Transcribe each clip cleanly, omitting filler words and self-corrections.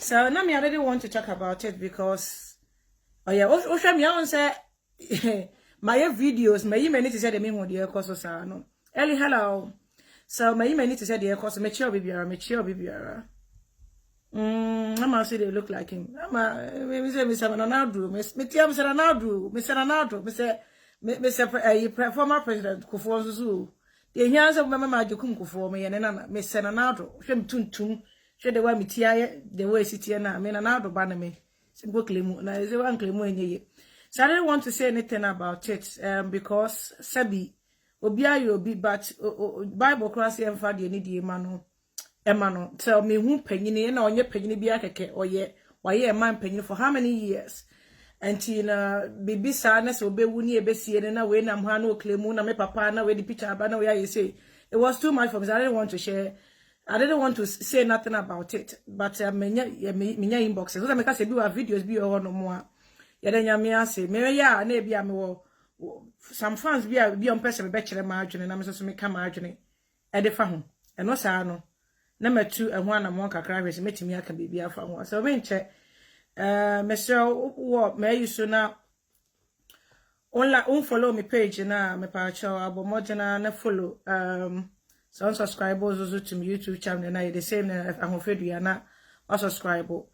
So now me I really want to talk about it because oh yeah, show me on say my videos, my email need to say the me who the course so no. Ellie hello. So my email need to say the course me chill bibiara. I'm say they look like him. Me say Mr. Ronaldo, me tiam say Ronaldo, Mr. Ronaldo, me say former president Kufuor Nsusu. The hands of mama Jukum Kufuor me and me say Ronaldo, hwem tuntum, hwe the way me tia the way sit na me Ronaldo ban me. Simple claim na is one claim enye. So I didn't want to say anything about it because Sabi obia you be but Bible class emfa de ni die ma no. Emma no tell me who panyini na onye panyini bia keke oye waye man panyini for how many years until bibi sa na so bewu ni ebesie na we nam ha na oklemu na me papa na we the picture aba na we say it was too much for me. So I didn't want to share. I didn't want to say nothing about it, but menya inbox so make say bi wa videos bi o no mo a ye da nyame ase me ya na bia me wo some fans bi on person be kire ma adwene na me so me ka ma adwene e de fa ho eno sa no na matu ehwo anamon kakra hwese metimi aka bibia afa ho so me nche mesel wo me yuso na follow me page na me pa chaw abomojena na follow some subscribers also to my YouTube channel na the same na ahofedua na subscribe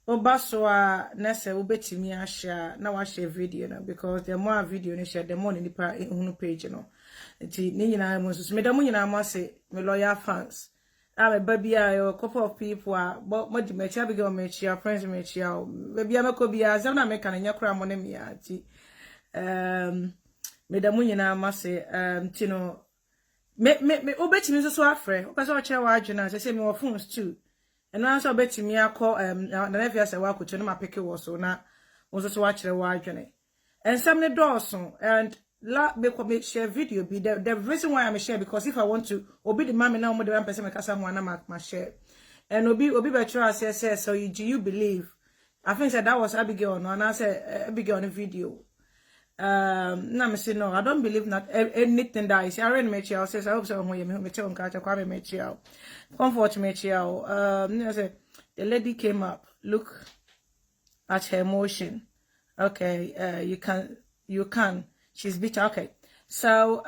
obaso a na se obetimi a share na wa share video na because the more video ni share the more nipa ehunu page no nti ni nyina mo so me da mo nyina mo se me loyal fans I'm baby a couple of people but mo di mechi abigel mechi friends mechi baby amako bia ze na me kan nya kura mo na mi ati me da mo nyina ma se tino me obetimi so afre o pese o che wa adwena se me wo phones too and now so obetimi akọ na na fia se wa akoto na ma peke wo so na wo so wa kire wa adwene and some ne dawson and me share video be the reason why I'm share because if I want to obi the mommy now mo the one person me kasa ho na ma share and obi be try say so do you believe I think that was Abigail no and I said Abigail on the video na me say no I don't believe that anything that I say I already met you I say I hope so me tell nka cha kwa me met you comfort me you I say the lady came up look at her emotion okay you can she's bitter. Okay. So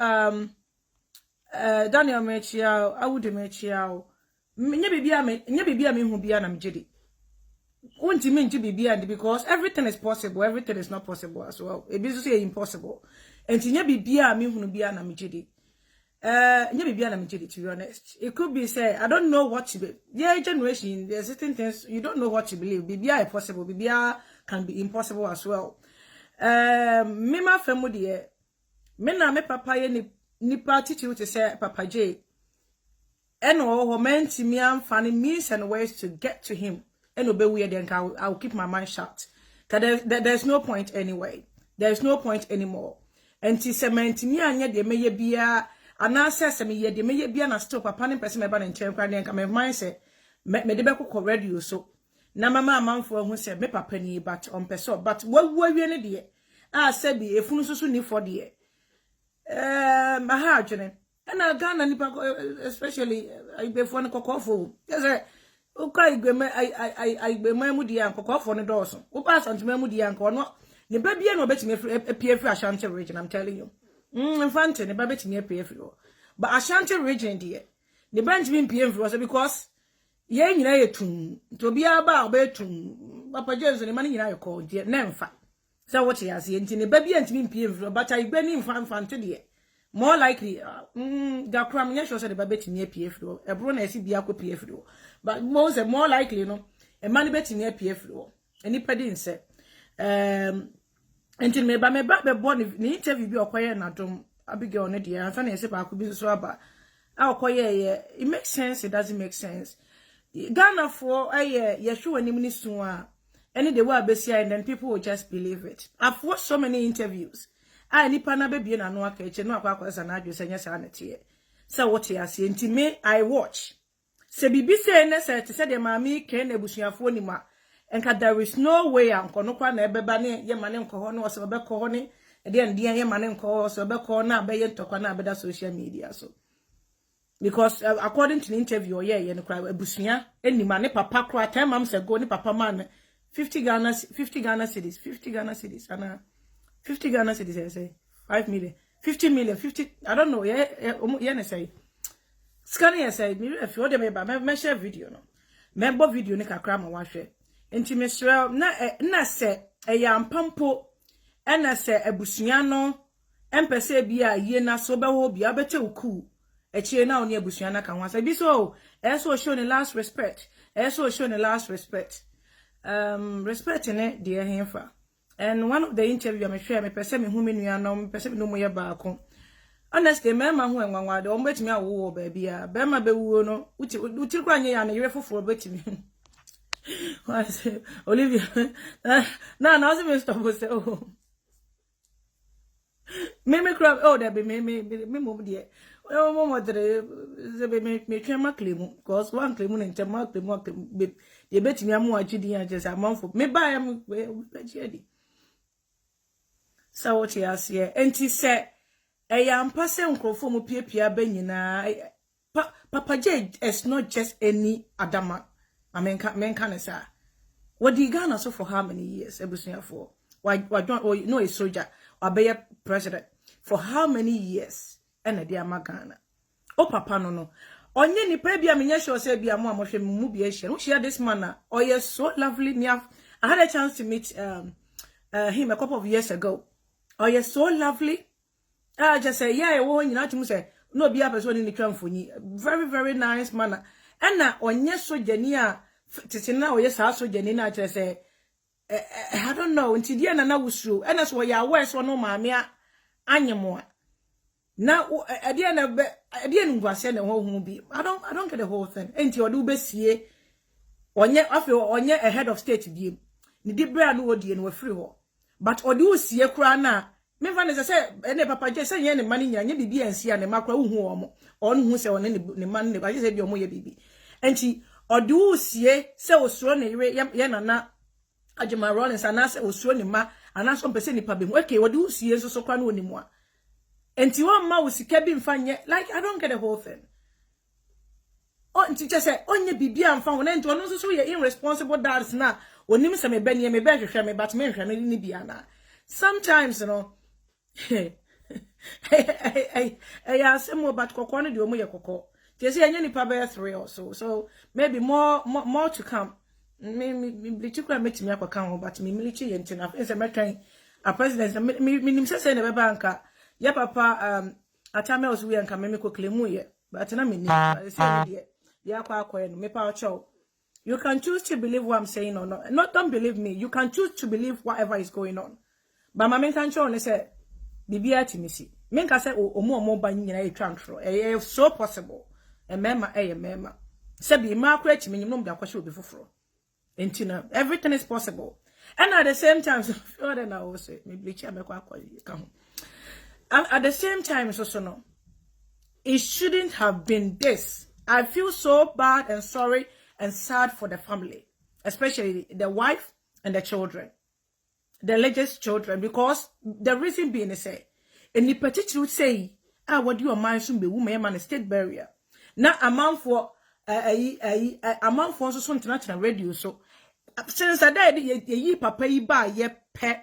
Daniel Mechiao, I would Mechiao. Nya bibia me hu bia na mjedi. Won't mean to be bia because everything is possible, everything is not possible as well. It is say impossible. And nya bibia me hu bia na mjedi. Nya bibia na mjedi to be honest. It could be say I don't know what to be. Yeah, generation there's certain things you don't know what to believe. Bibia is possible, bibia can be impossible as well. Me ma famu de me na me papa ye ni party to say Papa J eno ho menti me amfa ne means and ways to get to him eno be we then I'll keep my mind shut cuz there's no point anyway there's no point anymore enti cement me anya de meye bia ana se me ye de meye bia na stop papa ne person me ba na ntem kwa den ka me mind say me de be kokọ radio so na mama amanfo hu se me papa ni but on person but wawie ne de a se bi efunu susu ni for de ha adwene na Ghana nipa especially ibefo ne kokofo yes ukra igwema igbema mu de an kokofo ne dọọso wo pa asantuma mu de an ko no ne ba bia no betimi apie free Ashanti region I'm telling you infante ne ba betimi apie free but Ashanti region de ne ba ntimi apie free because ye nyina yetum to bia ba obetum Papa Jesu ne mani nyina yekọ de na mfa so what he has enti ne ba bia ntimi apie free but igbe ni mfante de more likely ga kram nya sure say the ba betimi apie free ebro na esi bia ko apie free but more likely no e mani betimi apie free eni pedi nse enti me ba be born ni interview bi okoye na dom Abigail ne de anfa na ese ba ko bi so aba a okoye it makes sense it doesn't make sense Ghana for ye hwe anim ni so a any the way abesia and then people will just believe it. I've watched so many interviews nipa na be bie na no aka eche no akwa sa na adwo senya sa na tie so what you say nti me I watch se bibi say na say te say de maami ken na busuafo ni ma enka there is no way anko no kwa na ebeba ne ye mane nko ho no so be ko ho ne e de ye mane nko so be ko na be ye ntokwa na be da social media so because according to the interview yeah no cry ebusuya enima ne papa kra 10 months ago ne papa man 50 Ghana cedis and 50 Ghana cedis I say 5 million 50 million 50 I don't know yeah say scanning say me if you dey me share video no me bo video ne kakra ma wa hwe enti me sure na se eyampampo na se ebusuya no empese bia ye na so be ho bia bete uku echie na oni ebusuya na kan wa say bi so eso show the last respect respect ne de hemfa. And one of the interview me share me pese me hu me nua no me pese me no moye baako honestly me ma hu enwanwa de o betimi awo ba bia be ma be wuo no uti kwa nye ya na yere foforo betimi Olivia na was me stop say oh me crab oh there be me move there oh mama there ze be me twa ma claim because one claim no ntem ma claim be betimi amu agidi ya just amanfo me ba ya me di so what you say enti say eyampa se nkrofo mu piepia ba nyina Papa J is not just any Adama menka ne sa what di Ghana so for how many years ebusuya for why don't no a soldier or be a president for how many years and dey Ghana o papa no onye ni pa bia menye sure say bia mo amohwe mu bia hia no share this man oh yes so lovely I had a chance to meet him a couple of years ago. Oh yes so lovely just say yeah wo nyina tum say no bia person ni twamfoni very nice man and na onye sojani a tete na oh yes sojani na kire say I don't know until dia na wusu and so ya worse no maame anyemo na dia na dia ngwase na ho hu bi I don't get the whole thing enti odu besie onye afi onye a head of state bi ni di bra no odie no afiri ho but odu sie kura na me fa ne say ene Papa J say ne mani nya bibi ansia ne makra hu omo on hu se one ne man ne ba say bi omo ye bibi enti odu sie se osuro ne ye nana Ajima Rollins anase osuro ni ma anase mpese ni pabe okay wodi usie nso so kwa no onimu a enti won ma usika bi mfanye like I don't get the whole thing oh enti je say onye bibia mfa won enti ono nso so ye irresponsible dads na onim se me bani me be hwehwe me but me hwehwe no ni bia na sometimes you know I ask more but kokko no de omo ye kokko they say enye ni pabe 3 or so maybe more to come. Me blichukura metimi akwaka ho but me milichi ye ntina fe se metwan a president me nim se ne beba anka ya papa atame osu ye anka me ko klemu ye but na me ni say ne ya akwa no me pa ocho you can choose to believe what I'm saying or not don't believe me you can choose to believe whatever is going on but my can show ne say bibia timisi me nka say omo ba nyina e twantro e so possible e mema se bi ma akwa chimi nyim no mda kwahye obi foforo. Everything is possible. And at the same time, so at the same time, so no, it shouldn't have been this. I feel so bad and sorry and sad for the family, especially the wife and the children, the alleged children, because the reason being is say, in the particular say, what do you mind soon be woman man state barrier. Now amount for amount for so international radio so since I died ye papa yi ba ye pe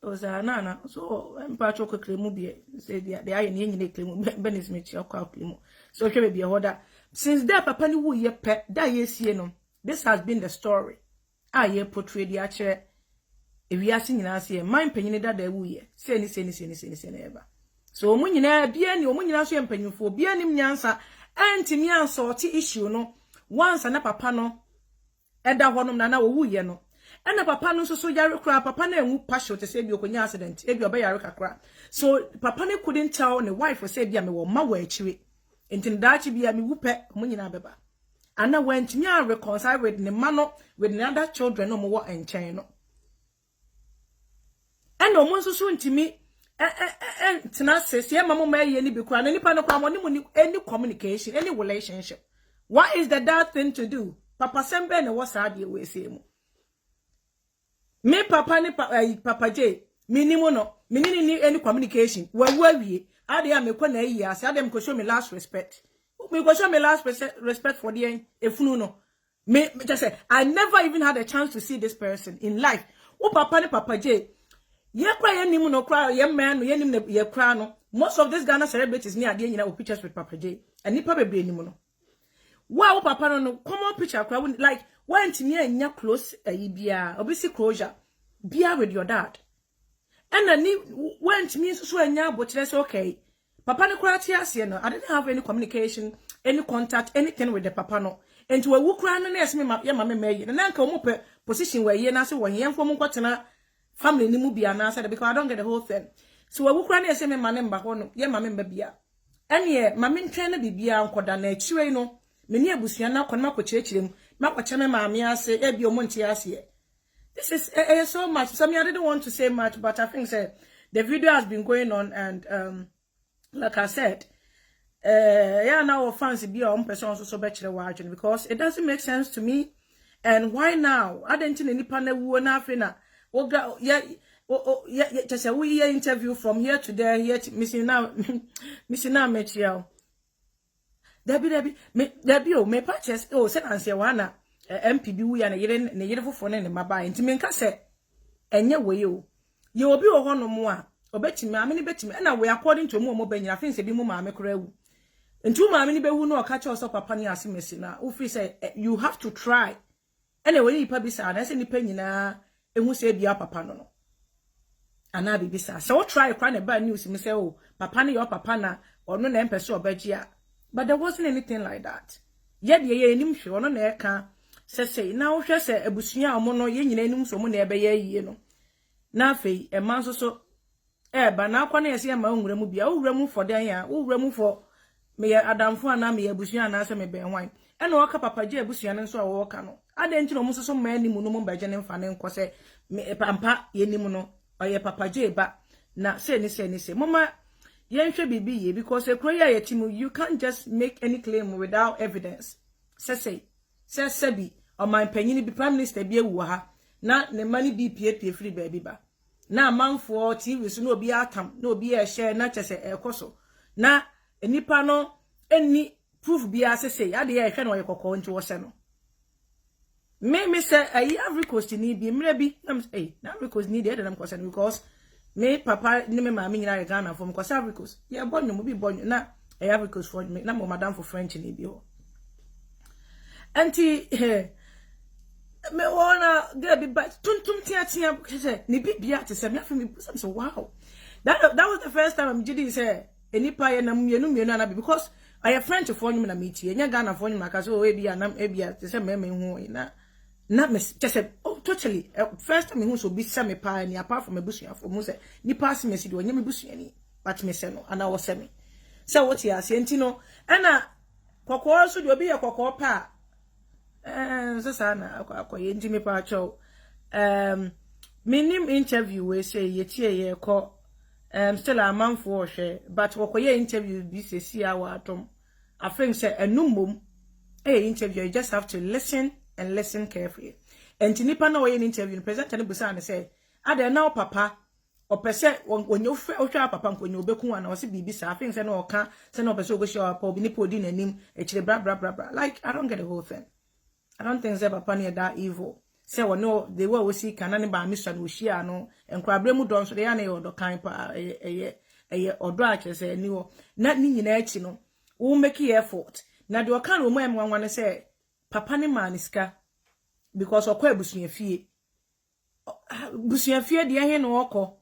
oza na so empa choko klemu bi say they are ni nyine klemu benis me chi akwa klemu so hwe be hoda since that papa ni wo ye pe da ye sie no this has been the story ye portray the akere ewiase nyina se man panyine da da wo ye se ni na eba so omu nyina bia ni omu nyina so ye mpanyimfo bia nim nyansa antimi ansort issue no once na papa no eda honom na wo wuye no ena papa no so yare kra papa na enwu pasho te se bi okonya accident e bi oba yare kakra so papa ne couldn't tell the wife say bia me wo ma wa akire enti ndaachi bia me wupe mo nyina beba ana wantimi a reconcile with ne mano with the other children no mo wo enchen no ena omo so ntimi tina says ye mama ma ye ni bi kra na nipa no kwa mo ni any communication any relationship what is the that thing to do papa sembe ne was ade we say mu me papa ni papa J minimo no minini ni any communication wa wie Ade am ekwa na yi ase. Ade am ko show me last respect. Me go show me last respect for the efunu no. Me just say I never even had a chance to see this person in life. O papa ne papa J. Ye kra ye nim no kra ye man no ye nim ye kra no. Most of these Ghana celebrities ni ade nyina o pictures with Papa J. And nipa bebre nim no. Wow, papa no common picture kra like went me anya close bia obisi closure bia with your dad. And then went me so anya but let's okay. Papa no kra ti ase no. I didn't have any communication, any contact, anything with the papa no. And to a wu kra no na ese me ya mama me na nka omo pe position where ye na se wo yen fo mo kwatena family ni mu bia na said because I don't get the whole thing. So we kura na ese me mane mba ho no ye mame mba bia. Ene mame ntwen na bibia nkoda na achiwe no me ni abusua na kona makochirechirem makwache me mame ase e bi omo nti ase. This is so much. So me I didn't want to say much but I think the video has been going on and like I said yeah now fans be on person so be kire watching because it doesn't make sense to me and why now I didn't any panel wo na afina yeah just a we interview from here to there here missing now material Debbie oh me purchase oh said answer wana MPB we na yere fofo na ne maba nti me nka se enye we yo ye obi wo ho no mo a obetimi amene betimi na we according to mo banyina fin se bi mo ma me kora wu nti mo amene behu no ka che oso papa ni ase mesi na wo free say you have to try anyway nipa bi sa na se nipa nyina ehu se bia papa no ana bibi sa so try kwa na ba news me say oh papa na your papa na ono na empese obagia but there wasn't anything like that ye de ye enim hwe ono na eka say na wo hwe se abusua omo no ye nyina enim so mo na ebe ye yie no na afei e man so ba na akwa na yesi ma nwura mu bia wo wura mu for den ya wo wura mu for me adamfo ana me abusua na ase me ben wan e na waka papa je abusua no so wo waka no ade nti no mo so ma anim no mo ba je ne mfa ne nko se pampa ye nim no oye papa je ba na say ni mama yenhwe bibi ye because ekroya ye timu you can't just make any claim without evidence say bi o man panyini bi prime minister bi ewu ha na ne mani bi pie free baby ba na manfo TV so no obi atam na obi e share na chese ekoso na enipa no eni proof bi asese ade ye hwe no ye kokko nti wo se no me say ayi Ivory Coast ni bi mre bi na Ivory Coast ni dey dem concern because me papa ni me mama nyina Ghana from because Ivory Coast ye born no bi born na Ivory Coast for me na mo madam for French ni bi ho anti me wanna get be but tuntum tia say ni bibia te say me afemi so wow that was the first time I'm jidi say enipa ye na mienu na because I have French for you na meet ye nya Ghana for you maka so e bia na e bia te say me hu na me just said oh totally first time hu so bi say me pa ni apart from ebusuan for mu say ni pass me si do nya me busuan ni but me say no ana wo say me say what ya say ntino na kokko so do bi ye kokko pa so sana akoye nti me pa cho minim interview we say ye tie ye ko still a man for hwe but akoye interview bi say si awa atom I think say enumom interview you just have to listen and listen carefully and nipa na we interview presenter ne busa na say ade na papa opese onye ohwa papa nkonye obeku ana o se bibi sa I think say na oka say na opese ogoshi papa obi ni podi nanim e kire bra like I don't get the whole thing. I don't think say papa near that evil. Say we know they were we see kanani ba mission we share no enkwa bremu don so they na ye odo kan pa odo ache say ni wo na ni nyina achi no wo make effort na de okan wo mu nwanwa say papa ne maniska because okwa abusuan fie de he no okọ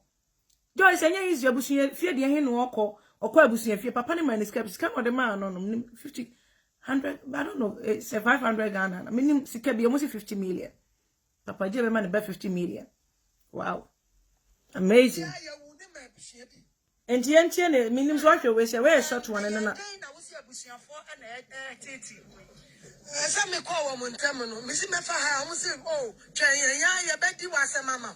joy say nya is abusuan fie de he no okọ abusuan fie papa ne maniska biska no de man no 50 100 I don't know it's 500 Ghana I mean sika bi almost 50 million papa je be man be 50 million wow amazing and yen ne minim so hwe we say we short one na Some me call one terminal. Missy Mefa, I was saying, oh, Cheyenne, ya betty was a mamma.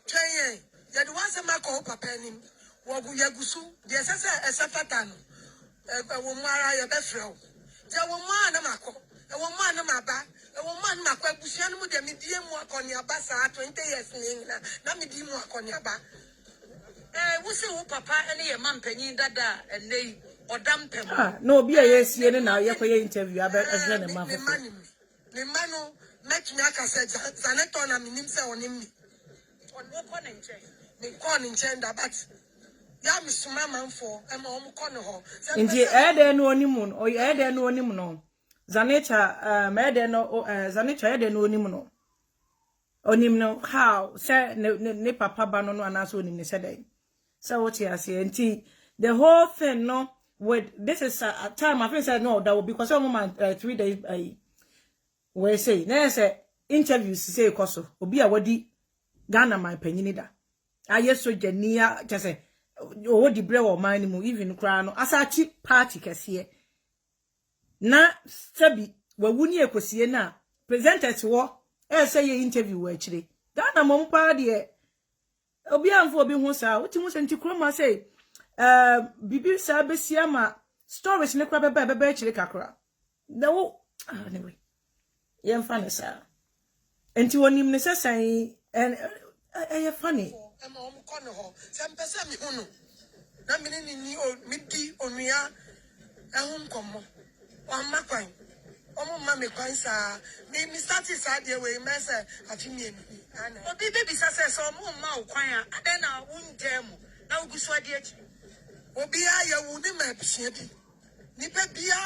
Cheyenne, ya do was a macro papanim. Wabu Yagusu, the assessor, a sapatano. A woman, ya befro. There were man a maco, a woman a maba, a woman macro, Busian with a medium work on your bassa 20 years in England, not medium work on your back. wo se wo papa ene ye mampanyin dada ene odam pem ah no obi a yesie ne na yekoye interview abehwe ne mafo ne manu metumi aka se zaneto na minim se onim ni onwo ko ne nche me ko ne nche nda but ya misuma manfo e ma om ko ne ho nti ede no onim no ede no onim no zanecha ede no zanecha ede no onim no onim no how say ne papa ba no anaso onim ne say dey so what you say nti the whole thing no with this is a time I think said no that will because some man 3 days we say na say interviews say koso obi a wadi Ghana my panyini da ayeso jania just o di bre wo man mu even kra no asachi party kese na sabi wawuni ekosie na presenters wo say ye interview wa chire Ghana mom pa de obi amfo obi hu sa wuti hu senti kroma say bibi sa besia ma stories ne kwa bebe chire kakra na wo anyway yem fane sa enti wonim ne sesan and funny am om kono ho se mpese mi hunu na mi ni o mi di onua ehun komo o makwan omo ma me kwan sa mi start sa de we me se afimi emi ana obi baby sa se so mo ma o kwan a ade na wunje mu na ugusu ade achi obi a ya wu ni ma bisia bi ni pe bia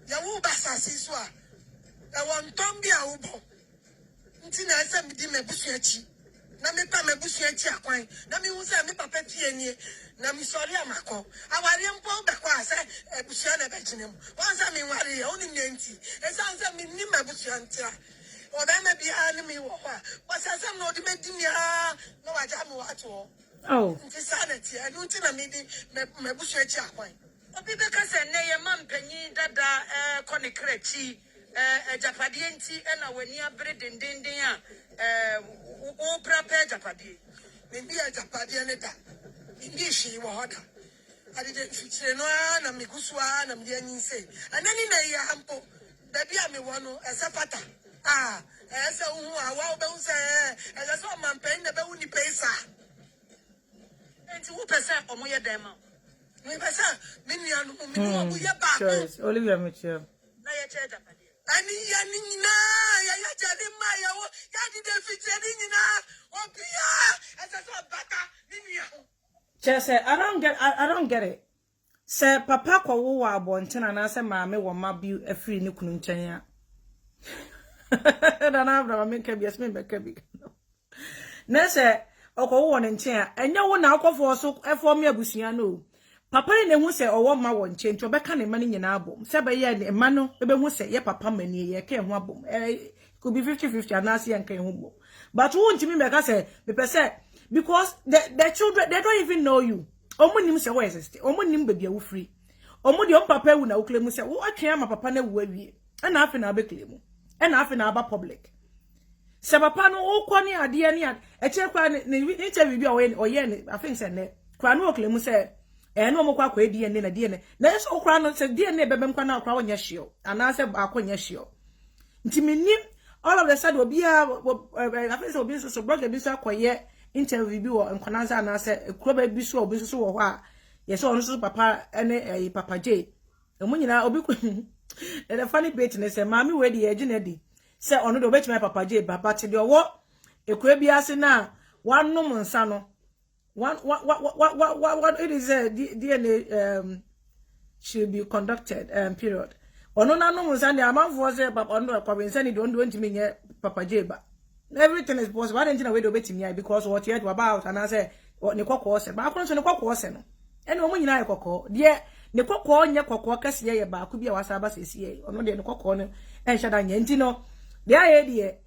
ya wu basasi so a e won tom bia wo bo nti na ese mi di ma busu achi na me pa me busu achi akwan na mi hu se me papa tie nie na mi sori amako awari mpo be kwa se busu na be ginem wan se mi wari ya oni nenti e san se mi ni ma busu antia o da me bia ni mi wo kwa wasa se no di me di mi ha no wa ja mi wa to oh nti sanity e no nti na mi di me busu achi akwan obi be ka se ne ye mampanyin dada kone krechi japadi enti na wani abre dendenden a o prepare japadi me bi japadi ne da ndi shi wo hoda ade de fitire no na me gusua na me ani se anani na ya hampo da bi a me wono esafata ese hu awa be hu se ese so mampan na be hu ni pesa enti wo pesa omo ye dem ma me pesa me nuanu me no wo ye ba ko Olivia Mitchell na ye che japadi ani ya nina ya jadi ma ya wo ya di de fitire nina obia ese so bata ni ya Chese I don't get it say papa kwa wo wa abonten na say maame wo ma bi afiri ni kunu nchen ya da na abra me ka bi asme be ka bi na say okwo wo ne nchen a enya wo na akofo so efo me abusua no papa ne hu say owo ma wo nchen nti obeka ne ma ne nyina abom se be ye ne ma no ebe hu say ye papa mani ye ka hu abom could be 50-50 anasi and can humble. But who won't me make us say, because the children, they don't even know you. Omunim say, where is it? Omunim baby, you free. Omudi on papa will now claim, say, what can my papa never we? And half an hour claim, and half an hour public. Say, papa no, oh, quani, a dear, a check interview or yen, I think, said, Crano claim, say, and no more quack, dear, and a dear. There's all crown, said, dear, never been quana, crown, yes, show, and I said, Aquan, yes, show. Intiminim. All of the sudden will be I think so be so brother be so quiet interview bi and konanza na say kroba bi so wo ha yes on so papa ene papa J emu nyina obi the funny bit ne say mami we dey age na di say ono do betime papa J baba te de owo ekura bi ase na wanom nsa no what it is DNA should be conducted period. Ono na no musande amanfo say papa ono kwa bensani don't ntimi nye papa Jeba everything is possible. Why don't you we do betimi because what you heard about and I say ne kokko se ba kono so ne kokko se no ene omo nyina kokko de ne kokko nye kokko kase ye ba ku bia wasa ba sesiye ono de ne kokko no enhada nya nti no de aye de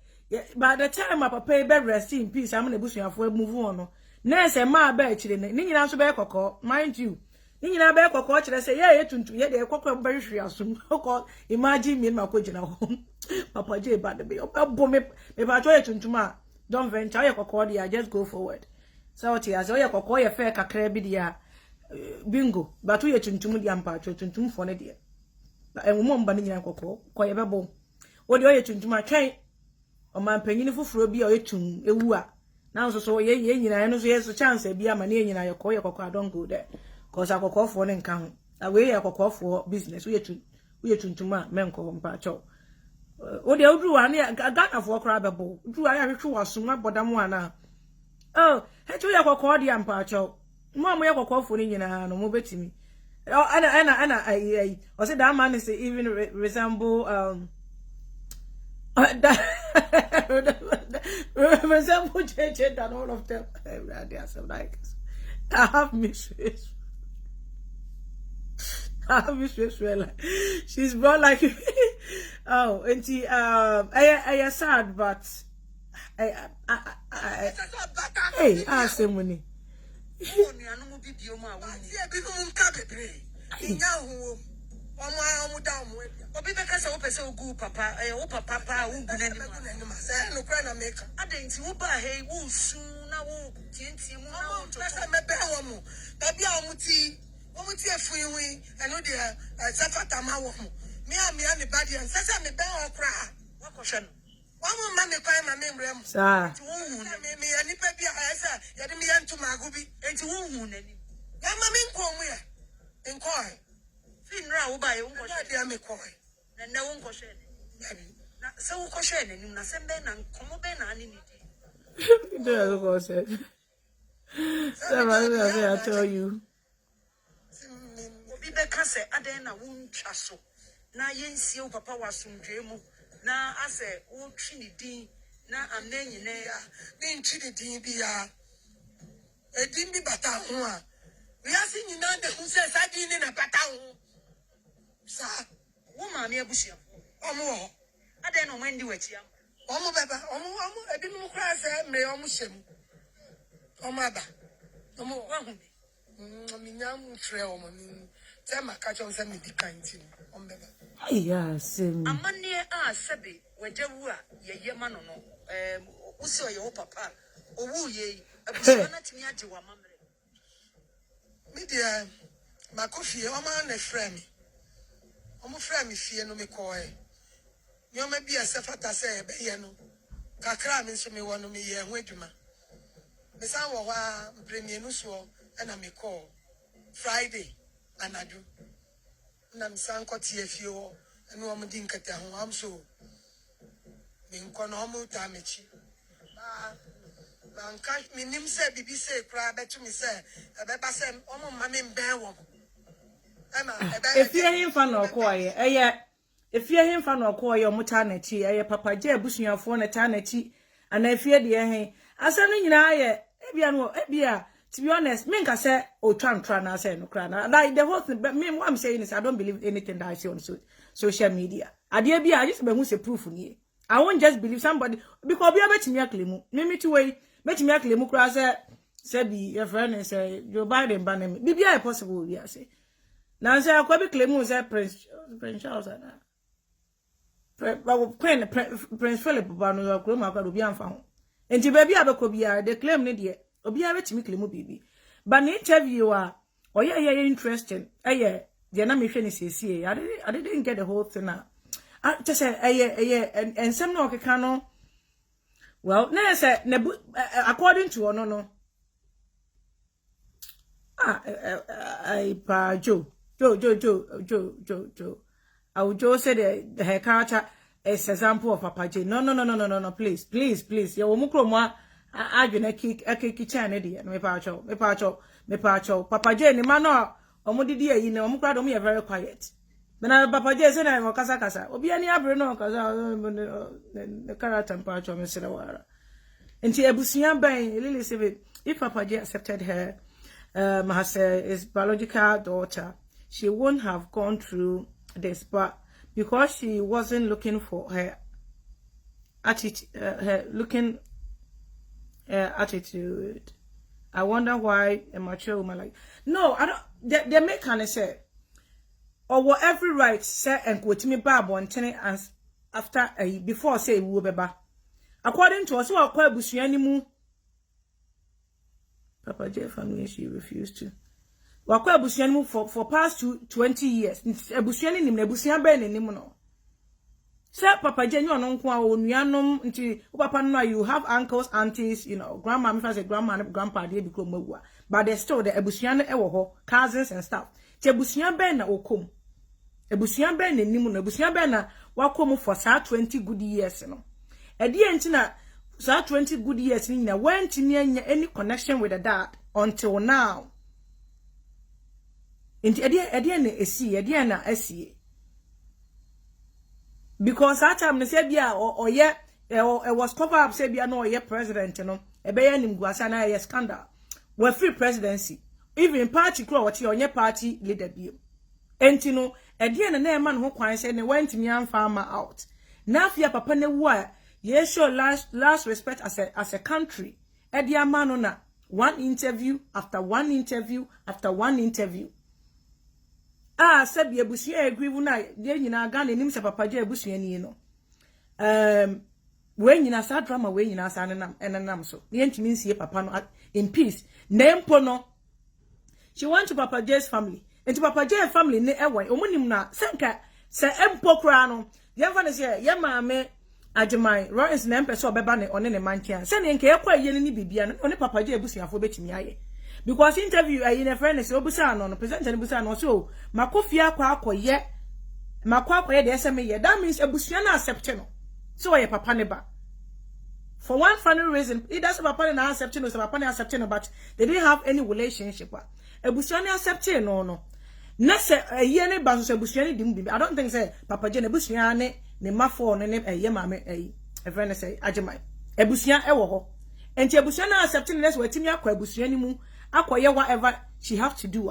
by the time my papa be rest in peace am na busuafo move on no na se ma ba akire ne nyina so be kokko mind you nyina be kokko kire say ye tuntu ye de kokko be hwe asum kokko imagine me ma ko gina ho papa J ba de be obo me ba to ye tuntu ma don't venture ye kokko dia just go forward so what ya so ye kokko ye fair kakra bi dia bingo ba to ye tuntum dia mpa to tuntum fo ne dia enwo mba ne nyina kokko ko ye bebo wo de ye tuntum atwen o man panyini fufuro bi o ye tum ewu a Now so ye nyina so yes chance e bia ma na nyina ye kokwa don't go there cause akokwa for ne nka ho away ye kokwa for business we tuntuma menko mpa cho o de odru wa na Ghana for kra bebo odru wa ya hwehwe waso na bodam ana oh hetu ye kokwa de mpa cho mo ye kokwa for ne nyina no mo betimi ana I o say that man is even resemble resemble JJ than all of them. They are so like I have mistress. She's born like oh, and she I sad, but I hey, ask him money. Obi beka se wo pese ogu papa wo papa wo gu nani ma se no kra na make adenti wo ba he wo su na wo tientie mu na wo to se mebe wo mu baby a wo muti efuinwi eno de safata ma wo mu me ne badi an se me be wo kra wo ko hwe no wo mu ma me kwan ma me mrem sa wo hu na me ani pa bi a se ye de me yantu mago bi enti wo hu nani ya ma me nko mu ya nko Finra wo ba ye unko she de me ko na unko she na se unko she na nim na se be na nkomo be na ani ni di do go say I tell you obi be ka se aden na wo ntwa so na yensie wo papa wasomdwe mu na ase wo twi ni din na amenyi ne ya ni ntwi ni din bi ya edin bi bata ho a wi ase nyina de hu se sa din ni na bata ho sa woman me abusia omo wo ade no mandi wachi am omo beba omo ebi no kra se me omo hyem omo aba omo wa hu me nyam frɛ omo ni te maka cho se me di kanti omo beba yeah sim amane a sebe wajawu a yeye ma no no usi oye wo papa owu ye abusia na timi age wa mamre me dia makofie omo na frɛ me omo frɛ me fie no me koe nyoma bi asefata se be ye no kakra me nso me wo no me ye ho adwuma me san wo wa premier no so na me call Friday anadu na me san kotie fie wo eno omo di nkata ho am so me nko no omo ta mechi ba nka me nim se bibi se kra betu me se ebe ba se omo ma me mben wo if you him fan no koye if you him fan no koye omuta na chi papa je abusuafo na ta na chi ana efie de he asa no nyina ye ebia to be honest me nka say o twa na say no kra na like the whole thing but me what I'm saying is I don't believe anything that I see on social media ade bia I just be who say proof ni I won't just believe somebody because bia betimi aklemu me to way betimi aklemu kra say be your friend and say Joe Biden ban me bia possible we say now say akwabi claim say Prince Charles na Prince Philip ba no akro ma akwa obi amfa ho enti ba bia be ko bia the claim ne de obi a betimi claim bibi but the interview oye interesting de na me hwe ne siesie I didn't get the whole thing na just say and some no okeka no well na say according to ono no I pa Joe. I would just say the her character is example of Papa J. No, please. You mukro mo adwena kitchen dey. Me pa cho. Papa J ni man no omodidi ayi na omukra do me very quiet. But Papa J say na kasa. Obi ani abre no kasa the character pa cho me say wara. Enti ebusuan ban Lily say if Papa J accepted her as his biological daughter, she wouldn't have gone through this, but because she wasn't looking for her attitude, attitude, I wonder why a mature woman like no, I don't. They make kind of say, or what every right say and quote me Bible and tell as after before say we beba. According to us, who are quite busuanimu. Papa J family she refused to. Wakwa abusuani for past 20 years. Abusuani nim na abusuan be ne nim no. Say Papa J no no kwa onuanom nti papa no you have uncles, aunties, grandma, if I say grandma and grandpa dey become magua. But there's still the ebusua no ewo ho, cousins and stuff. Ti ebusua ben na okom. Ebusua ben na nimu no ebusua ben na wakom for 20 good years no. Edi enti na 20 good years ni na went any connection with the dad until now. Inti edi na esi. Because that time they say bia or it was cover up say bia no president e be nim guasa na scandal. We free presidency. Even party kro what your party leader bio. Enti no edi na man ho kwan say ne went me am farmer out. Na afia papa ne wu a ye show last respect as a country. Edi amano na one interview after one interview after one interview. Sabi ebusia agrivu na de nyina ga na nim se papa je ebusia ni no we nyina sa drama we nyina sa nenam so ye ntimi nsie papa no in peace nempo no she went to Papa J's family and to Papa J's family ne ewe omunim na senka se empo kra no ye fa ne se ye maame Ajimai Rollins na empe so obeba ne one ne mankia se ne nke ekwa ye ni bibia no ne Papa J ebusiafo betimi aye. Because interview in a friend is obusa no present and busa no so makofia akoye the SMA ye that means ebusua na accept no so ye papa ne ba for one funny reason it doesn't papa na accept no so papa na accept no but they didn't have any relationship ebusua na accept no na se ye ne ba so ebusua ne dim I don't think say Papa J na ebusua ne mafo no ne ye maame a friend say Ajimai ebusua ewo ho enti ebusua na accept no so atimi akwa ebusua ni mu akoye whatever she have to do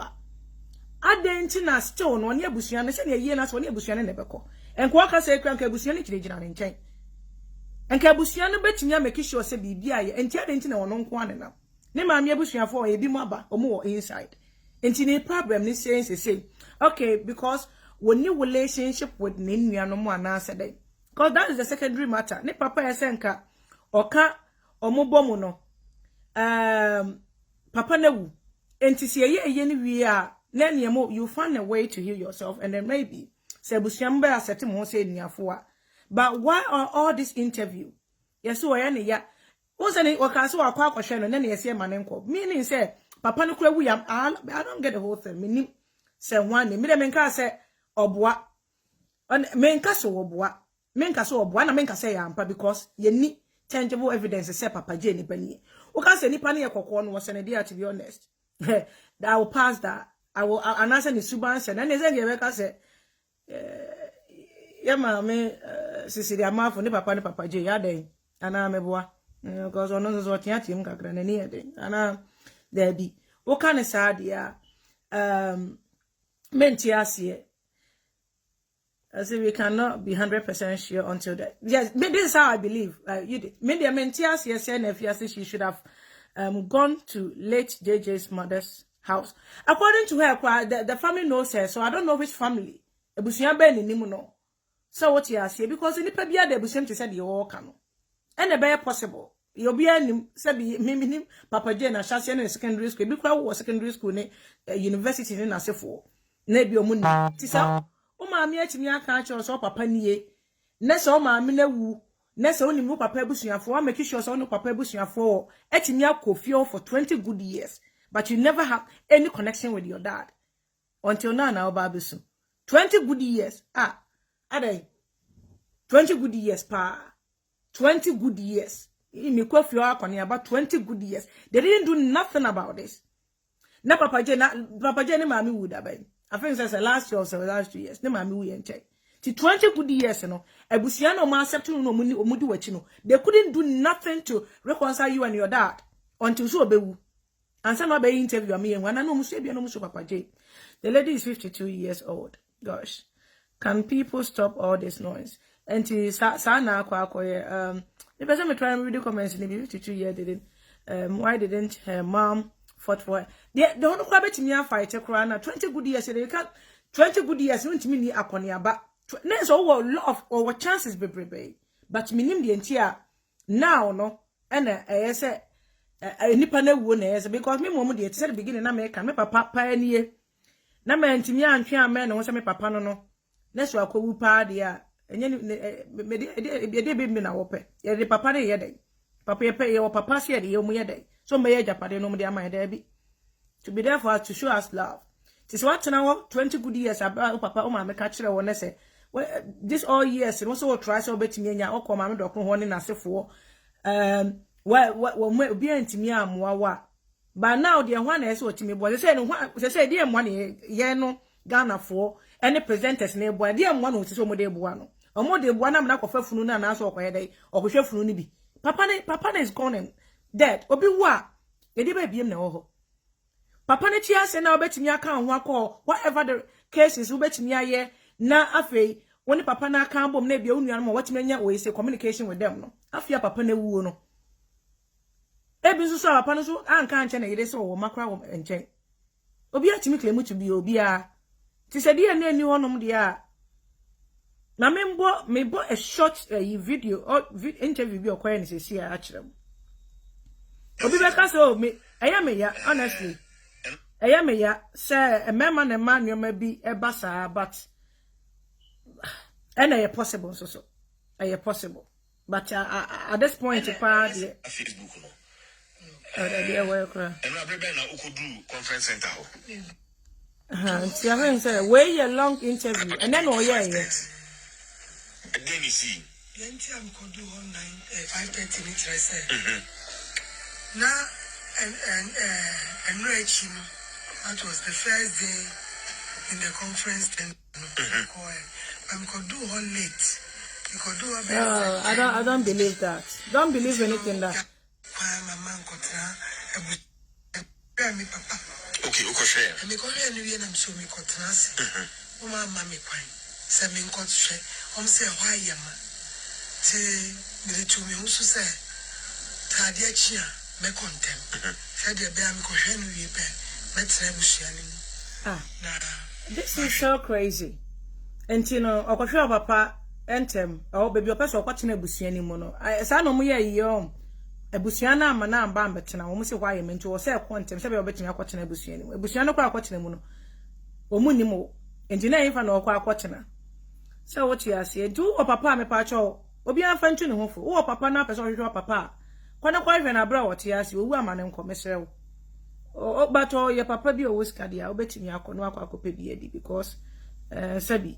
adenti na still no ne abusua ne se ne yie na so ne abusua ne nebeko enko aka se kran ka abusua ne kirejina ne nchen enka abusua ne betimi make sure se bibia ye enti adenti na wono nko ane na ne maami abusua fo ye bi mu aba omo wo inside enti ne problem ne say okay because when you relationship with ne nuano mo ana se dey because that is the secondary matter ne papa ye senka oka omo bomu no papa newu enti se ye ni wi a na niemo you find a way to heal yourself and then maybe se busiamba asete mo se niafo a but why are all this interview yes o ya ne ya o se ne o ka so akwa akwhwe no na ne yesi ma ne nko meaning say papa no kura wu ya I don't get the whole thing meaning say one me de menka say oboa menka so oboa na menka say ya ampa because ye ni tangible evidence say Papa J ni bani o ka say nipa ne ye kokko no was na to be honest that I will pass that I will answer the suban say na ne say ye ka say ya maame sisiri amafo ne Papa J ya den ana meboa because ono so tia tim kakra na ni ye den ana there be o ka ne sa dia menti ase I say we cannot be 100% sure until that. Yes, this is how I believe. You did. Maybe Mentias yes, and if she should have gone to late JJ's mother's house. According to her, the family knows her, so I don't know which family. Ebusuya ben ni mu no. So what you say because in the pebia the ebusuya to said you all can. And the very possible. You be any said me Papa J na shasi in secondary school. Be was secondary school university in Asefo. Nebi omuni. Tisa. O maami atimi aka acho so papa nie na so maami na wu na so oni mu papa ebusuafo wa make sure so oni papa ebusuafo atimi akofio for 20 good years but you never have any connection with your dad until now obabesu 20 good years adai 20 good years pa 20 good years imi kofio akoni about 20 good years they didn't do nothing about this na Papa J ni maami wu da bai I think it's the last year or so, last 2 years. Ne mami we enche. Ti 20 good years no. Ebusia no ma accept no omudi wachi no. They couldn't do nothing to reconcile you and your dad until so obewu. And some be interview me and no musu bia no musu Papa J. The lady is 52 years old. Gosh. Can people stop all this noise? And ti sa na akwa the person me try and read the comments in 52 years didn't why didn't her mom fought for the don't kwa betimi fight kra na 20 good years they can 20 good years no ntimi ni akoni aba na so wo lot of chances bebrebe but minim de ntia now no na say nipa na wuo na because me mom de at the beginning na me kan me papa pa nie na me ntimi antwe amen no so me papa no na so akwawu pa de enye me de be na wo pe ye de papa ne ye dey papa ye pe ye wo papa se ye de ye mu ye dey so me ye japade no mu de ama ye dey bi to be there for us, to show us love. This what now 20 good years about papa o ma me ka kire wo ne say this all years no so try so betimi anya o ko ma me dokro ho ne nasefo what be antimi amoa wa but now the one is what me boy say no say dey mo ne ye no Ghana for any presenters na boy dey mo no so mo dey boa no omo dey boa na me na kofa funu na na so okoye dey okohwe funu ni bi papa is gone and dead obi wa e dey ba biem na ho papa ne tia se na obetimi aka ho akọ whatever the cases obetimi aye na afei woni papa na aka bom na bia onua no ma watimi anya we say communication with them no afia papa na wuo no ebi so papa no so anka anche na yede so wo makra wo enche obi atimi klemu to bi obi a ti se de na ani honom de a na me bo a short video or interview bi okoye ne sesi a akirem obi be ka so me eya me ya honestly eya me ya say a mema na man nyoma bi eba saa but and a possible so a possible but at this point pa the Facebook no the way kra and na brebe na ukodu conference center ho see I mean say way a long interview and then oh yeah again you see yenti am kodu online 5:30 minutes I say na and reach that was the first day in the conference center I'm could do all late. You could do a better. I don't believe that. Don't believe anything that. My man could me papa. Okay, okay, share. And me call you and I'm so me could trans. Oh, my mammy pine. Send me could share. Say, why am I? Say, the two me also say, Tadia Chia, me contempt. Said the bear me could Henry Bear. Let's have This is so crazy. And you know, okwohwe papa entem o baby opeso okwatena abusua ni mu no sa no mu ye yom abusua na ama na amba mbetena wo mu se hwa ye menti wo se kontem se be obetena akwatena abusua ni mu abusua no kwa akwatena mu no wo mu ni mu enti na yifa na okwa akwatena se wo ti ase du o papa me pa cho obi anfa ntu ne hofo wo papa na pese ohwe papa kwana kwa hwe na bra wo ti ase owu ama ne nkomesere wo but your papa bi o wiska dia obetimi akono akwakope bi edi because sabi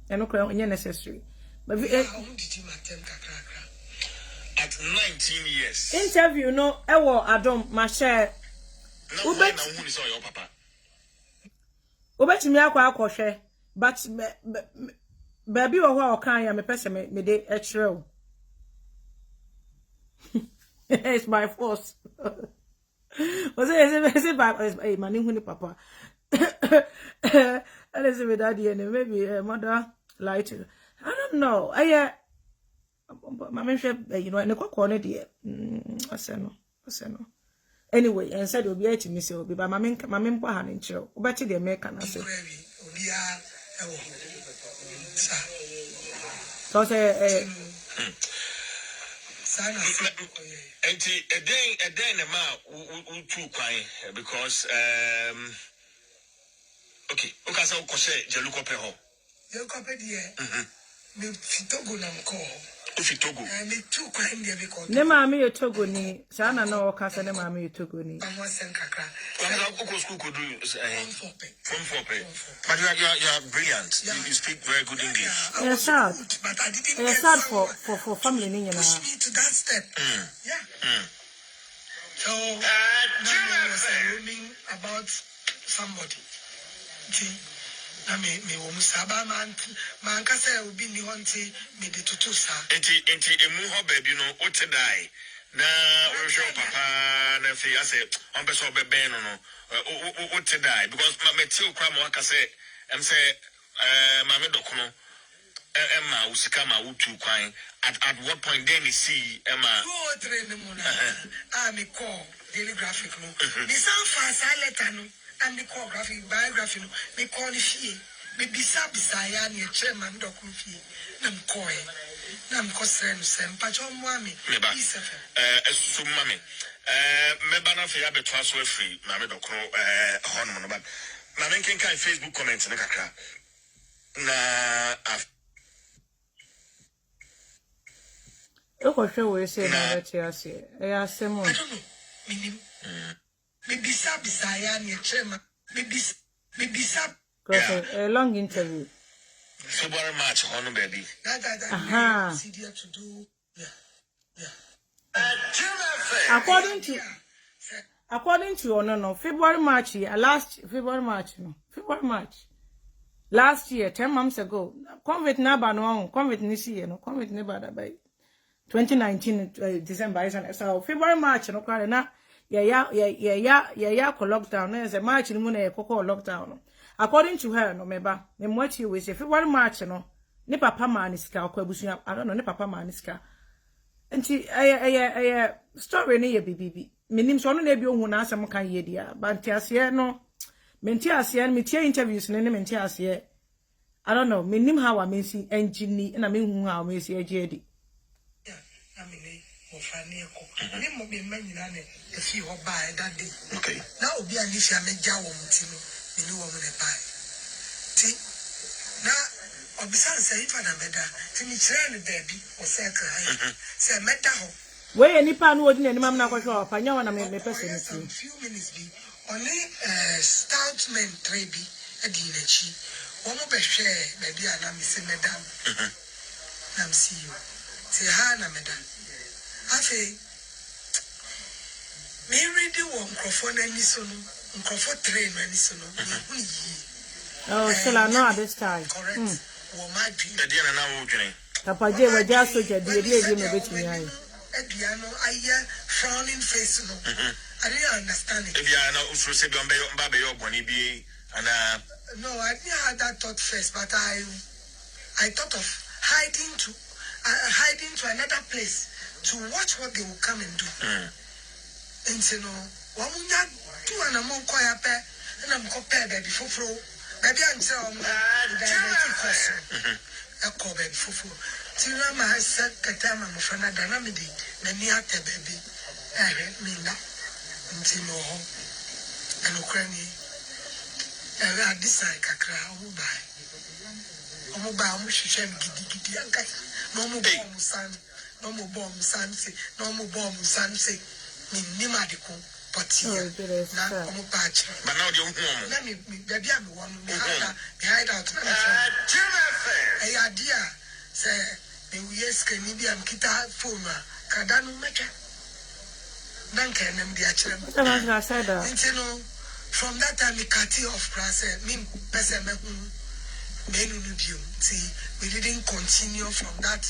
and no necessary. But at 19 years. Interview no ewo adom ma share. Ubetimi akwa akohwe but baby wo ho okan ya me pese me de echrew. It's my force. Was it by mani huni papa. And it's with daddy and maybe mother light. I don't know. My mention, you know, and a corner dear. I said no. Anyway, and said will be 80 miss will be by my men hand in chill. Better the American. I said, so say, and a day in a mouth too crying because okay, so kose jeluko pe ho. Jeluko pe die. Me fitogo na mko. Ufitogo. Me too crying there because. Ne maami ye Togo ni. Sana na okasa ne maami ye Togo ni. Amwa sen kakra. Uko school could do from 4 pay. But you are brilliant. Yeah. You speak very good English. Yes, sad. But I didn't. Yes, sad for family ni na. Push me to that step. Yeah. So I was roaming about somebody. Na me wo musaba man ka say obi ni honti me de tutu sa enti emu ho ba bi no o te dai na o show papa na fi ase on be so be ben no o te dai because me ti o kwa mo aka say em say ma me dokono emma usika ma utu kwan at what point then you see emma o train mo na me call daily graphic no me sound fast I letter no and the call graphic biography no me call it me bisa ya ni chairman document fee nam call nam ko send sempa chomo ami isafe so mame me bana fe abeto aso afri na me dokro hono no ba na men kan Facebook comment ne kakra na Oko hwe we say na beti ase. E asem o. I don't know. Minim. Maybe Sabisa ya ni chema. Maybe Sab. Because a long interview. February March on baby. That easier to do. Yeah. According to no February March last February March last year 10 months ago COVID na ba no COVID ni see no COVID ne ba da by 2019 December so February March no kware na ya lockdown na say March ni mu na lockdown no according to her no meba me mwachi we say February March no ne papa ma ni sika akwabusu I don't know ne papa ma ni sika enti story ne ye bibibi menim so no na bi ohun na asem kan ye dia banti ase no menti ase no metie interviews ne menti ase I don't know menim how I mensi engineer na me hu how me si agedi na me ne mo frani ko ni mo be manyina ne e fi ho ba e dade Okay. na obi ani fi ameja wo mti no me ni wo mo ne ba ti na obisan say ifa na meda ti mi kire ne baabi o se kra se meda ho we nipa no odi na nimam na kwhwe opanya wana me pese ne ti few minutes bi only stout men three bi edi na chi wo mo be hwe baabi ana mi se meda na mi see you ti ha na meda afi me ready wo microphone ani so no microphone train ani so no ni oh still I know at this time correct wo ma dwi The dia na wo dwene. papa je we ja soja die no betimi ai Ediano aye frowning face no I didn't understand it. If you are not used to be on baby or bonnie be and No, I didn't have that thought first, but I thought of hiding to another place to watch what they will come and do. And so no, one do an among choir pair and I'm compared baby for maybe I'm saying a call baby for Tina my said Katama Mufana Danamidi, Naniata baby, Mina, until no home and Ukraine. I decide Kakra, Omuba, Mushem Gidi, no more bomb son, no more bomb sansi, no more bomb sansi, Nimadico, but now Omupach. but now you Let me, baby, I'm one behind out. A idea, say, yes, can you be a kita phone, Kadanu Meka? Duncan and the Achram. From that time, we cut it off. See, we didn't continue from that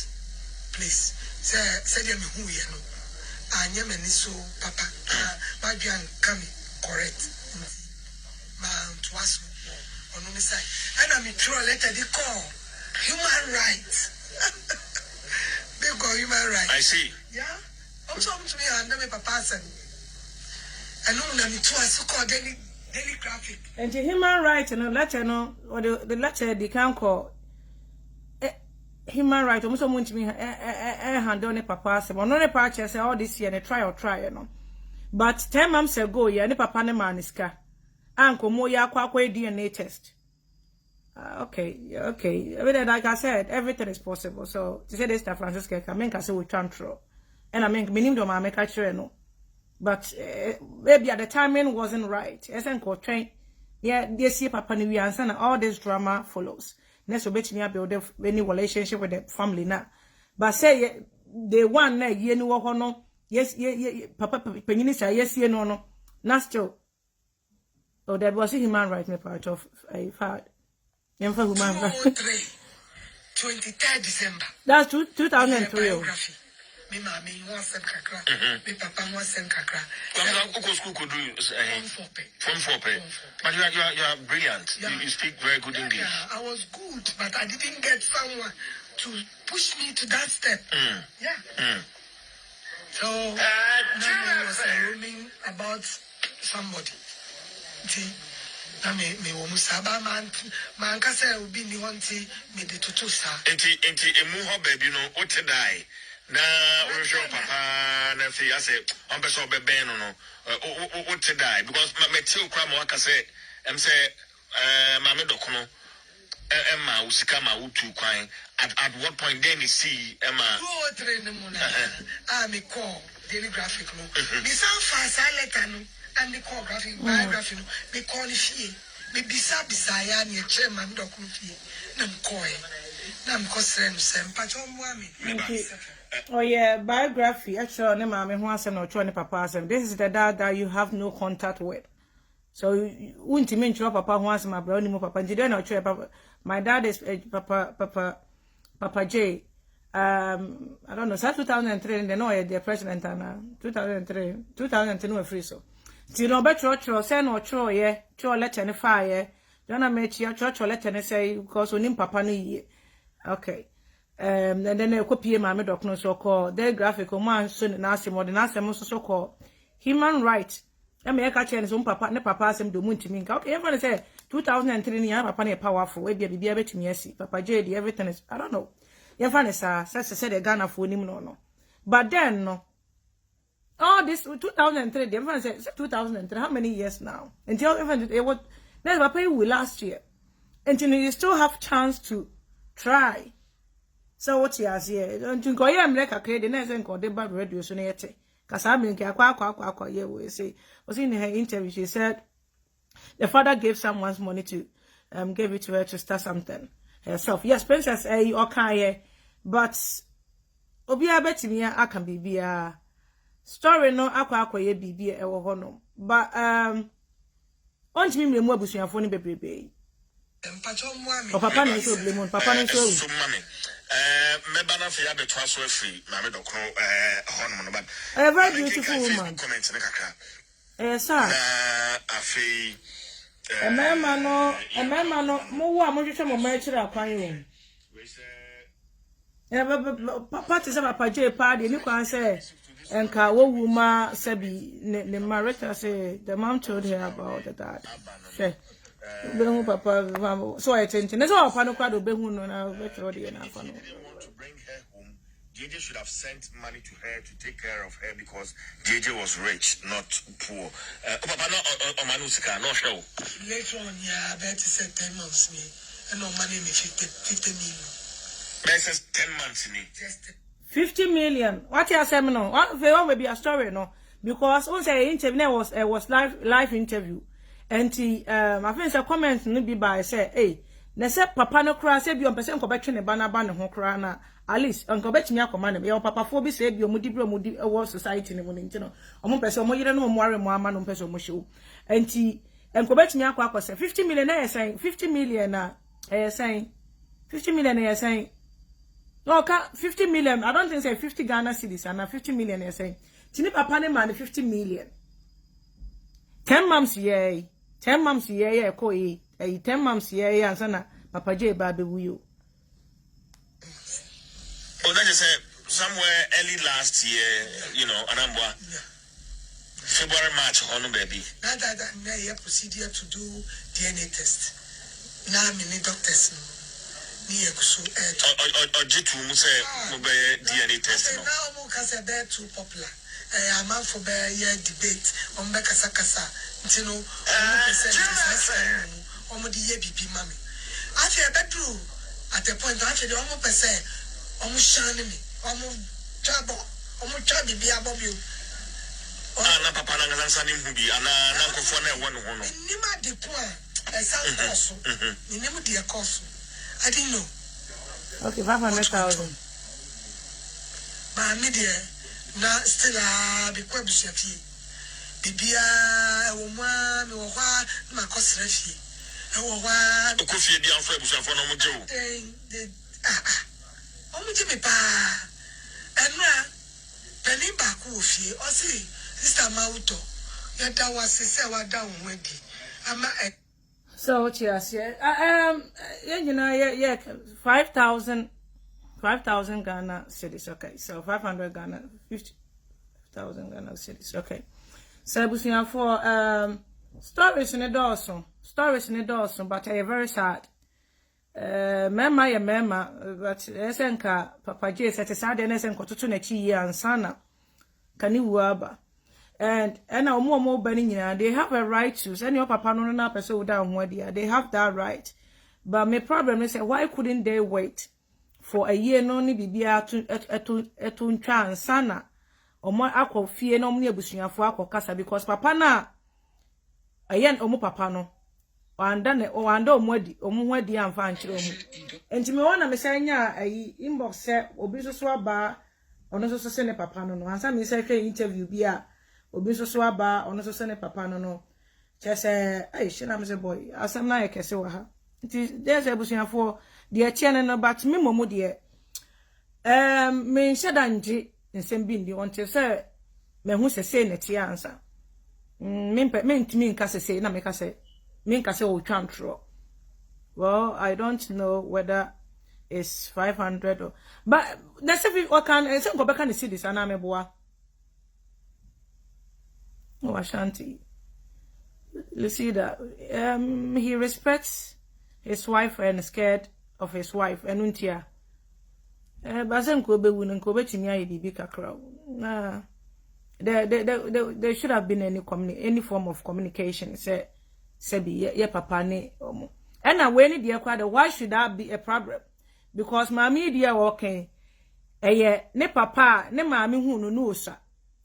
place. Said you who you know. I am so papa. My dear, come correct. To us on the side. And I'm in true letter they call human rights. They call human rights. I see. Yeah. Also to me, I'm not papa son. I know that it was so called daily graphic. And the human rights, letter, or the letter they can call human rights. Almost want to me handle papa. So, no purchase say all this year and try, But 10 months ago, yeah, papa ne maniska. Uncle Moya Kwakwe DNA test. Okay. Like I said, everything is possible. So, to say this, Francisco, I mean, I say we can't throw. And I mean, minimum, I make a no. But maybe at the timing wasn't right. Train. Yeah, they see Papa New Year and all this drama follows. Next, will me build any relationship with the family now. But say the one night you know yes, Papa Penini say yes, no. Not still. Oh, that was a human right me part of a fact. Human right. 23rd December. That's 2003. Me mommy wants some kakra. Me papa wants some kakra. School could do from 4 pay. But you are brilliant. Yeah. You speak very good English. Yeah, I was good, but I didn't get someone to push me to that step. Yeah. So I was roaming about somebody. See, I me womusaba man kasa obi ni wanti me de tutu sa. Enti emu ho baby no o te die. Na we show papa na fi ase on be so be ben no o te die because me tell kra mo aka say say mame dokono Emma usika ma utu kwan at what point then you see Emma 2 or 3 in the morning. Me call daily graphic no. Me sound fast I letter no and me call graphic biography no. Me call the fee. Me bisa ya ni chairman dokum fee. Na me call na me call sem patch on me. Oh yeah, biography. Actually, ne mama who asem no chwa ne papa asem. This is the dad that you have no contact with. So unti me nchwa papa who asem abra ni mo papa njide na chwa papa. My dad is Papa J. I don't know, since 2003 and they know the president and 2003 no free so. Ti no be church say no chro ye, chro letter ne fa ye. Don't make your church letter ne say because onim papa no ye. Okay. And then they copy my doc no so called their graphic man soon na asem or the asem so called human right. I mean, I catch any papa, ne papa, some do muntiminka. Okay, everyone say 2003 ni papa ne powerful. We be to me, yes, Papa J, everything is, I don't know. Your fan is, said a Ghana for him, no. But then, no. All this 2003, the everyone said 2003, how many years now? Until even it was, that's what pay we last year. Until you still have chance to try. So what you has here? Don't you go here and like a credit, and then go the bad radio soon yet. Because I mean, yeah, we say, was in her interview, she said the father gave someone's money to, gave it to her to start something herself. Yes, princess, okay, but, Obia bet me, I can be a story no, ye be a hono. But, on me, more bush your phone, baby. Papa, no, so blame Papa, no, so mommy. Mebana for ya betwa so free mama dokro hono no ba a very beautiful woman comment ne kakra sir afi a mama no mo wa mo hwehwe mo ma kira kwan yo papa te say Papa J party ni kwan say enka wo wuma sabi ne marita say the mom told her about that say behu papa so I think na so papa no kwado behu no na betro de na afa no JJ should have sent money to her to take care of her because JJ was rich, not poor. Papa no Omanusika, no show. Later on, yeah, I bet to say 10 months me, and no money me 50 million. That says 10 months me. 50 million. What you say no? What will be a story no? Because once I interview was live interview, and I think a comment no be by say, hey, na say papa no cry say bi on person ko betwe ne bana ho cry na at least on ko betimi akoma ne your papa fo bi say bi omudi bro omudi our society ne mo nti no omo person omo yire no mo are mo ama no person omo show enti en ko betimi akwa say 50 million na say 50 million na say 50 million na say no ka 50 million I don't think say 50 Ghana cedis and 50 million na say tini papa ne man 50 million 10 months ye 10 months ye ko e 10 months here and sana Papa J baby wuyo. Oh, that is somewhere early last year, you know, Anambwa. February, March, on baby. Now that I procedure to do DNA test. Now I'm in doctors. Or G2 say DNA test. Now Mukasa bear too popular. I'm out for bear debate on Bekasa. You know, almost the baby mommy. I feel better at the point I feel almost shining me, almost trouble, almost trouble be above you. Ana papa na ngansani mbi ana na nkofo na ewo no ho no. Nima de po a sound course. Ni nemu de course. I didn't know. Okay, 500,000. Ba me de na still be kwabusha fi. Bibia wo ma me wo kwa na makosra fi. Okofie di anfa ebusafo no mo je o omo je me pa enra peni ba ku ofie o si sister Mauto ya da wase se wa da wo adi ama so cheers yeah 5,000 Ghana cedis. Okay, so 500 Ghana 50,000 Ghana cedis. Okay, so busia for stories in the doorson, but I very sad. Mema, but esenka Papa J said sad and esenko to na chi and sana kani wuaba. And na omo burning they have a right to send your papa no na person down where they have that right. But my problem is why couldn't they wait for a year no ni bibia to ntwa ansana omo akofie no omne abusuafo akokasa because papa na ayen omo papa no wanda omo ho adi amfa ankyere omo enti me wona me sanya ayi inbox se obi so aba ono so se ne papa no ansa me se hwe interview bi a obi so aba ono so se ne papa no chese ai shina me se boy asam na yekese wa ha nti there's abusuafo de chene no but me momo de me nshadanje nsem bi ndi onte se me hu se ne tie ansa me ntimi nka se na me ka se me nka se o twantro. Well, I don't know whether it's 500 or but that's if we can say go back and see this ana me boa. Oh, Ashanti. You see that he respects his wife and is scared of his wife and untia. Bazen ko be wun ko be timi ayi bibi kakra. Nah. There should have been any form of communication. Say be ye papa ni omo. And now when dear kwada, why should that be a problem? Because mommy dear okay. Ne papa ne mami hu no sa.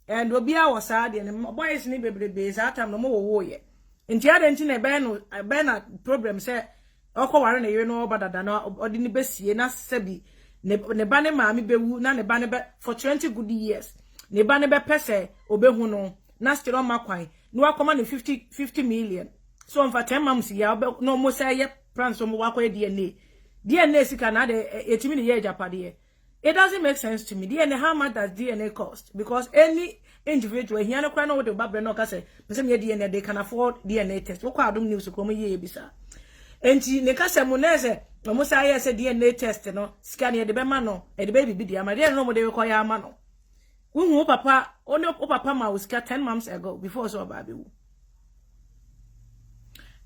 And obi a was sad and boys ni bebrebe that time no more wo ye. Nti adenti na be na problem say okoware na ye no obadada na odi ni besie na sebi ne ba ne mami bewu na ne ba ne be for 20 good years. Ne ba ne be pese obehu no na still makwan no akoma ne 50 million. So on for 10 months ya no mo say ye plan so mo wakwa DNA sika na de etimi ne ye japade. It doesn't make sense to me. DNA, how much does DNA cost? Because any individual here no kwano with the babre no ka say person DNA they can afford DNA test. Wo kwa adom news ko mo ye bisa. Enti ne ka say mo na say mo say yes DNA test no scan ye de be ma no e de baby bi dia ma de no mo de ko ya ma no. Wo papa only papa ma was 10 months ago before so baby wu.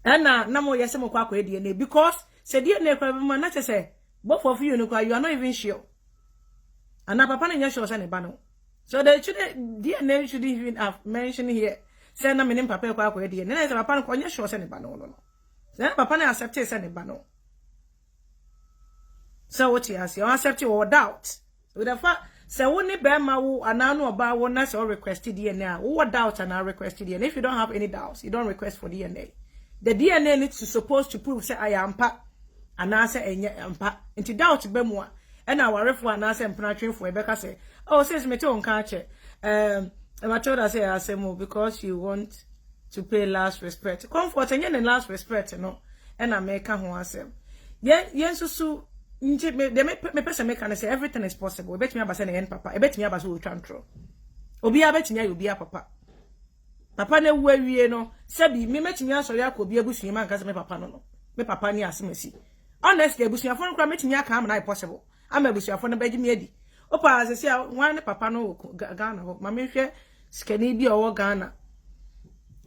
And na mo yes mo kwa DNA because say DNA kwa ma na say both of you no kwa you are not even sure. And now papa na sure say ne ba no. So the DNA should even have mentioned here. Say na menim papa kwa DNA. Na say papa no sure say ne ba no no. Say papa na accept say ne ba no. So what you ask, you accept or doubt. With the fact say woni be ma wo anano oba wo na say request DNA. Wo doubt and I request DNA. If you don't have any doubts, you don't request for DNA. The DNA needs to supposed to prove say I am pa and I say enye ampa. Into doubt be mo and our refu and I say mpana for Rebecca say, oh says me to on catch I told her say I say more because you want to pay last respect. Comfort and yen last respect, no. And I make a who answer. Yen so they me person make and say everything is possible. Bet me about saying papa. I bet me about so control. Obi a bet me you be a papa. Papa ne we no. Sebi me met me asori akobi abusu man kase me papa no. Me papa ni asemesi. Honestly abusu afon kra met me aka am na possible. Am abusu afon na beji me adi. Opa asese wan papa no Ghana ho. Ma me hwe skani bi owo Ghana.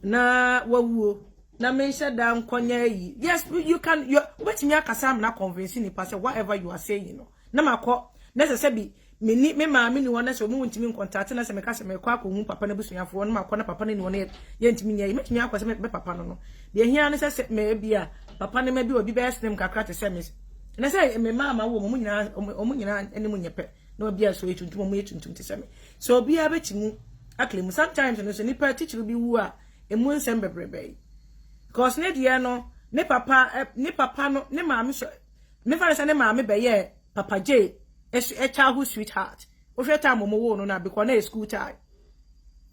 Na wawuo na me da nkonya yi. Yes, you can you bet me aka sam na convince ni pass whatever you are saying, you know. Na makọ necessarily me maami ni wona so mu ntimi contact na se me ka se me kwa hu papa na busuafo na makọ na papa ne wona ye ntimi nya metimi akọ se me papa no no de hia ne se me bia papa ne ma bi obi be snem kakra te se me na se me mama wo mu nyina ene mu nyepe na obi aso etuntum mu etuntum te se me so obi a betimu aklem sometimes no so ni pa teacher bi wu a emu nsem bebrebe because ne dia no ne papa no ne maami so me fa se ne maami be ye papa J a childhood sweetheart. If you time mo no na because na school time.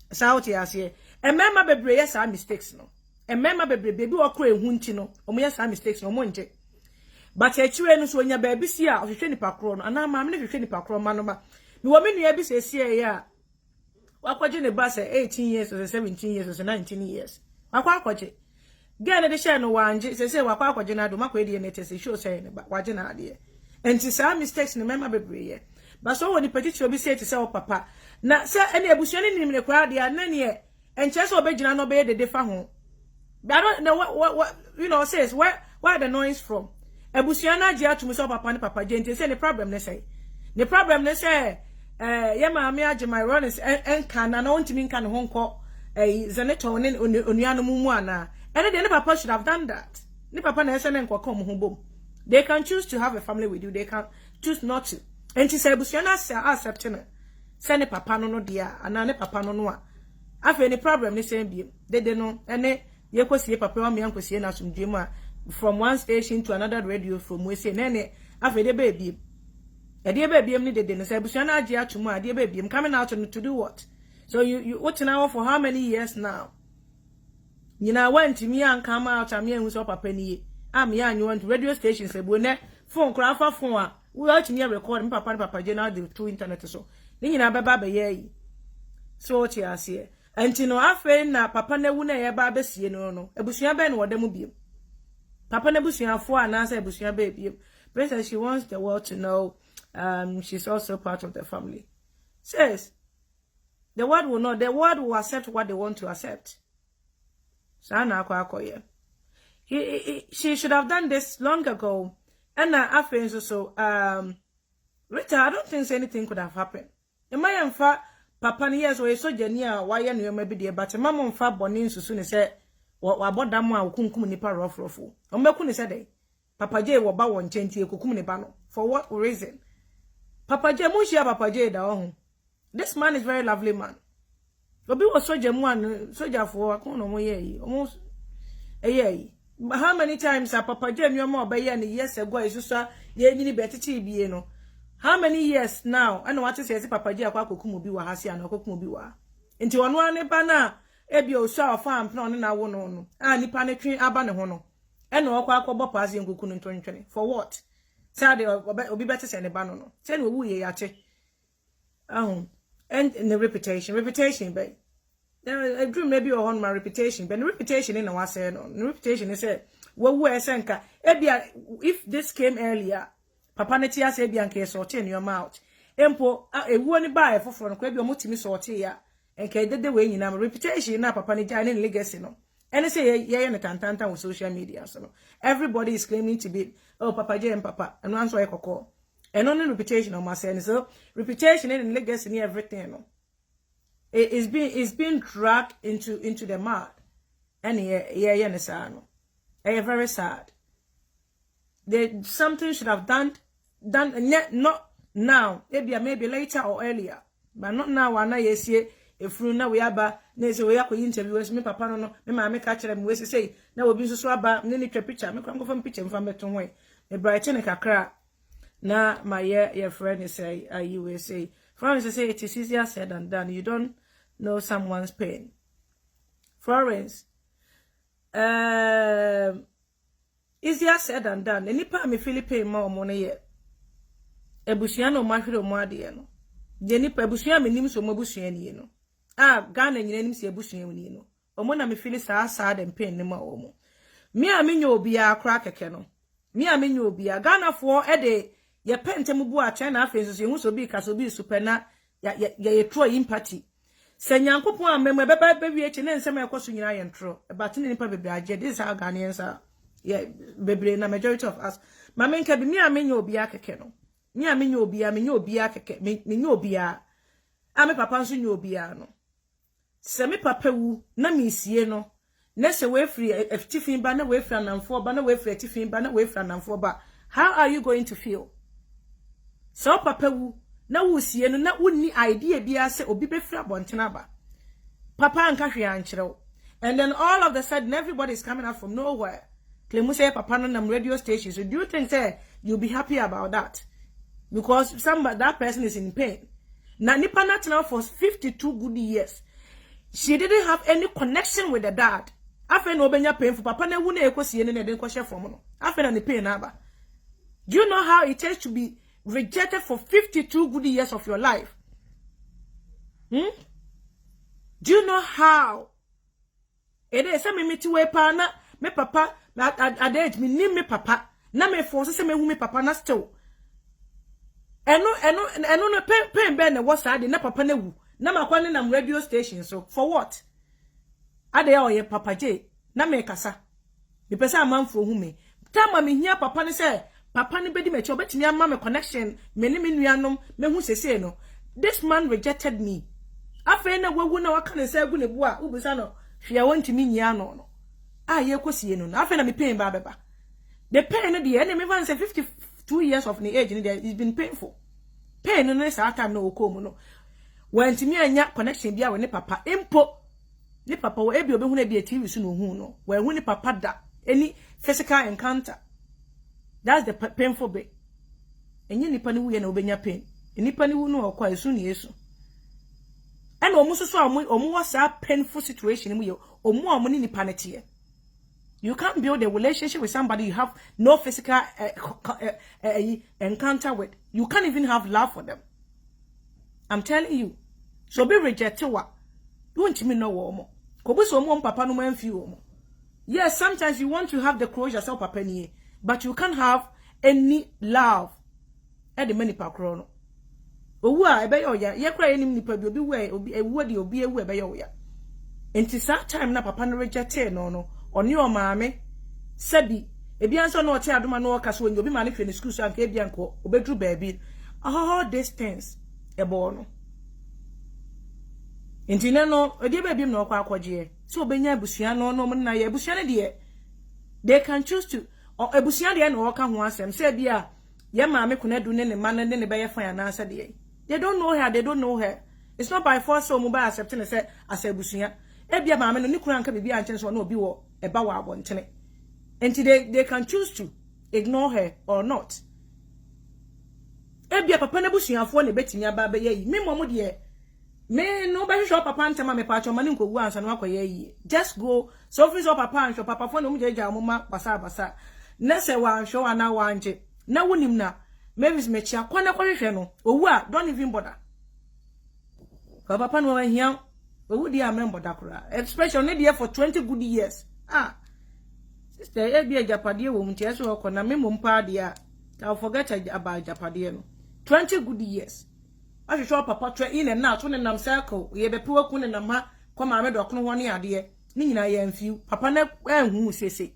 South here say. E mema bebre yes are mistakes no. E mema bebre baby okro ehu nti no. Omo yes are mistakes no mo nje. But e chiwe no so nya baby si a ohwehwe ni pakro no. Ana maam ne hwehwe ni pakro ma no ba. Me wo me nua bi se sie ya. Wakwaje ne ba se 18 years or 17 years or 19 years. Wakwaje. Gane de share no wanje se wakwaje na do makwa de ne tese show say ne ba waje na ade. And to some mistakes no member bebree. But so when the petition be say to say papa. Na say any abusuani nim ne kwa de anane e enche so obegina no be de defa ho. I don't know what you know says where the noise from. Abusuana agi atum so papa ne papa gente say the problem ne say. The problem ne say ye maami agi my runners en kan na ontimi kan ho nko zeneto ne onuanu mu ana. And the papa should have done that. Ne papa na ese ne nko kom ho bom. They can choose to have a family with you. They can choose not to. And she said, "Busiana accepting it. Send papa no dear, and ane papa no. I've any problem. They say they don't know. And they you could see papa me uncle see na some dream from one station to another radio from we say nene. I've a baby. A dear baby, I'm needed. They say Busiana dear to my dear baby. I'm coming out to do what? So you what now for how many years now? You know, went to me and come out and me and who's up a penny. I'm young, you want to radio stations, say, when phone craft phone. We are to recording papa and papa general the two internet so. Then you know, baby, ye. So what you are here. And you know, I friend na papa ne wuna ye ba besi no. Ebusuya ben wo dem bi. Papa ne busuya fo anasa ebusuya baby. Princess, she wants the world to know she's also part of the family. Says the world will not, the world will accept what they want to accept. Sana kwa she should have done this long ago. And I feel so Rita, I don't think anything could have happened. In my infa papa ni years we so jenia why you maybe there, but mama mfa boni nsusu ne say wa boda mu a kunkum nipa rofrofo. Ombeku ne say dey. Papa J wo ba won nchenti ekukum ne ba no. For what reason? Papa J mu share Papa J da ho. This man is very lovely man. Obi was soldier mu an soldier for akon no mo ye almost how many times are Papa J mi mo ba ye ne years ago isusa ye nyini betiti bie no. How many years now? I know what to say. Papa J akwa kokum bi wa hase an kokum bi wa. Nti ono ane ba na ebi o sha farm na ono na wo no. Ah nipa ne twen aba ne ho no. E na okwa akobo pass yenkuku no ntwentwene. For what? Say de obi better say ne ba no no. Say no wu ye yache. And in the reputation be. A dream maybe or on my reputation, but the reputation in our say no. The reputation is say wo wu esenka. Ebia if this came earlier Papa netia say bia nke sortie in your mouth. Empo ewu ni ba efoforo no kwa bia omotimi sortie ya. Enke dede we nyina reputation na papa ne jai ne legacy no. Ene say ye ne tantanta on social media so no. Everybody is claiming to be Papa J and Papa and one so ekoko. And on reputation on my say so reputation and legacy ni everything no. It's being dragged into the mud. And yeah ne sa no. Very sad. Something should have done not now, maybe later or earlier, but not now. Wana yesie efuru na we aba na ese we yakọ interview me papa no me ma me ka kire me we say na obi nso so aba me ni twa picture me kwa ngofam picture mfa meto ho e bright ne kakra na my your friend say you will say Florence say it is easier said than done. You don't know someone's pain. Florence easier said than done. Enipa me Philippine ma omo ne ye. Ebusua no mahwere omo ade no. Je nipa ebusua me nim so omo ebusua ni no. Ghana nyina nim se ebusua ni no. Omo na me feel saa dem pain ne ma omo. Me a me nya obi a kra keke no. Me a me nya obi a Ghana for e de ye pentem bu a China afa so hu so bi ka so bi super na ye tro empathy. Se nyankopon a memo beba wie che ne nsem ekoso nyina ye ntro. But ne nipa bebe age this how Ghanaians are. Yeah, baby, na majority of us. Mama nka bi me a me nya obi a keke no. Me a me nya obi a keke me nya obi a. Me papa nso nya obi a no. Se me papa wu na me sie no. Na se we free tifin ba na we free anamfo ba na we free tifin ba na we free anamfo ba. How are you going to feel? So papa wu na wo sie no na wonni idea bia se obi be free abontena ba. Papa anka hwe ankyerɛw. And then all of a sudden everybody is coming out from nowhere. Claim say papa no nam radio station. So do you think say you'll be happy about that? Because that person is in pain. Na nipa na tena for 52 good years. She didn't have any connection with the dad. Afen obenya painful papa na wu na ekosie ne na den kwahye from no. Afen na ne pain na ba. Do you know how it takes to be rejected for 52 good years of your life? Do you know how? It is me meet we pa na me papa at age me ni me papa na me force se me hu me papa na still. Eno no pain be na was ade na papa na wu. Na makwane na radio station so for what? Ade oye Papa J na me kasa. Me pesa amanfo hu me. Tama me hia papa ne say papa ne bedi me che obetimi ama me connection me ne me nuanom me hu sese no. This man rejected me. Afa na wagu na waka ne say agu ne bu a ubisa no hwe won timi nyia no no. Ye kosie no. Afa na me pain ba beba. The pain the enemy man say 52 years of the age it's been painful. Pain no say time no come no. When to me anya connection bia with ne papa impo ne papa wo ebi obehu na bia TV so no hu no. When hu ne papa da any physical encounter. That's the painful bit. Enye nipa ni wuye na obenya pain. Nipa ni wu no okwa esu ni esu. And almost so was a painful situation. Omo ni nipa ne tie. You can't build a relationship with somebody you have no physical encounter with. You can't even have love for them. I'm telling you. So be rejected what? You want me no woman. Kobu so mo papa no man few. Yes, sometimes you want to have the closure yourself papa ni, but you can't have any love at the many pakrono. Owu a ebe yo ya ye kra enim nipa bi obi we obi ewu de obi ewu ebe yo ya. Enti that time na papa no reject no oni o maame sabi ebi anso na o te adoma no ka so obi ma ne hwe ne school so anka ebi anko obedru baabi all distance ebo no enti ne no odi baabi na okwa akwaje so obenya abusua no no na ye abusua ne de they can choose to abusua de na o ka ho asem say bia ye maame kunadu ne ne ma ne ne be ye fan na asa de they don't know her, they don't know her. It's not by force so mobile accepting and say as abusua ebia maame no ni kura anka bibia anchen so na obi wo eba wa abontene. And they can choose to ignore her or not. Ebia papa na busuafo na betimi aba ba yi. Me momo de me no ba hwehwe papa ntama me pa cho mane nkogu ansa no akoye yi. Just go so free so papa anhwe papa fo na mu jeja amoma basa na se wa anhwe wa na wa anje na wonim na Mavis mechi akwana kwahwehwe no owu a don't even bother. Papa no wa hia owu dia member da kura especially there for 20 good years. Sister ebia japade wo mti eso okona me mompa dia I'll forget about japade no 20 good years. I should show papa try in and out when nam circle ye be pe waku ne nam ha kwa ma me dokono ho ne ade ni nyina ye amfiu papa na hu sese.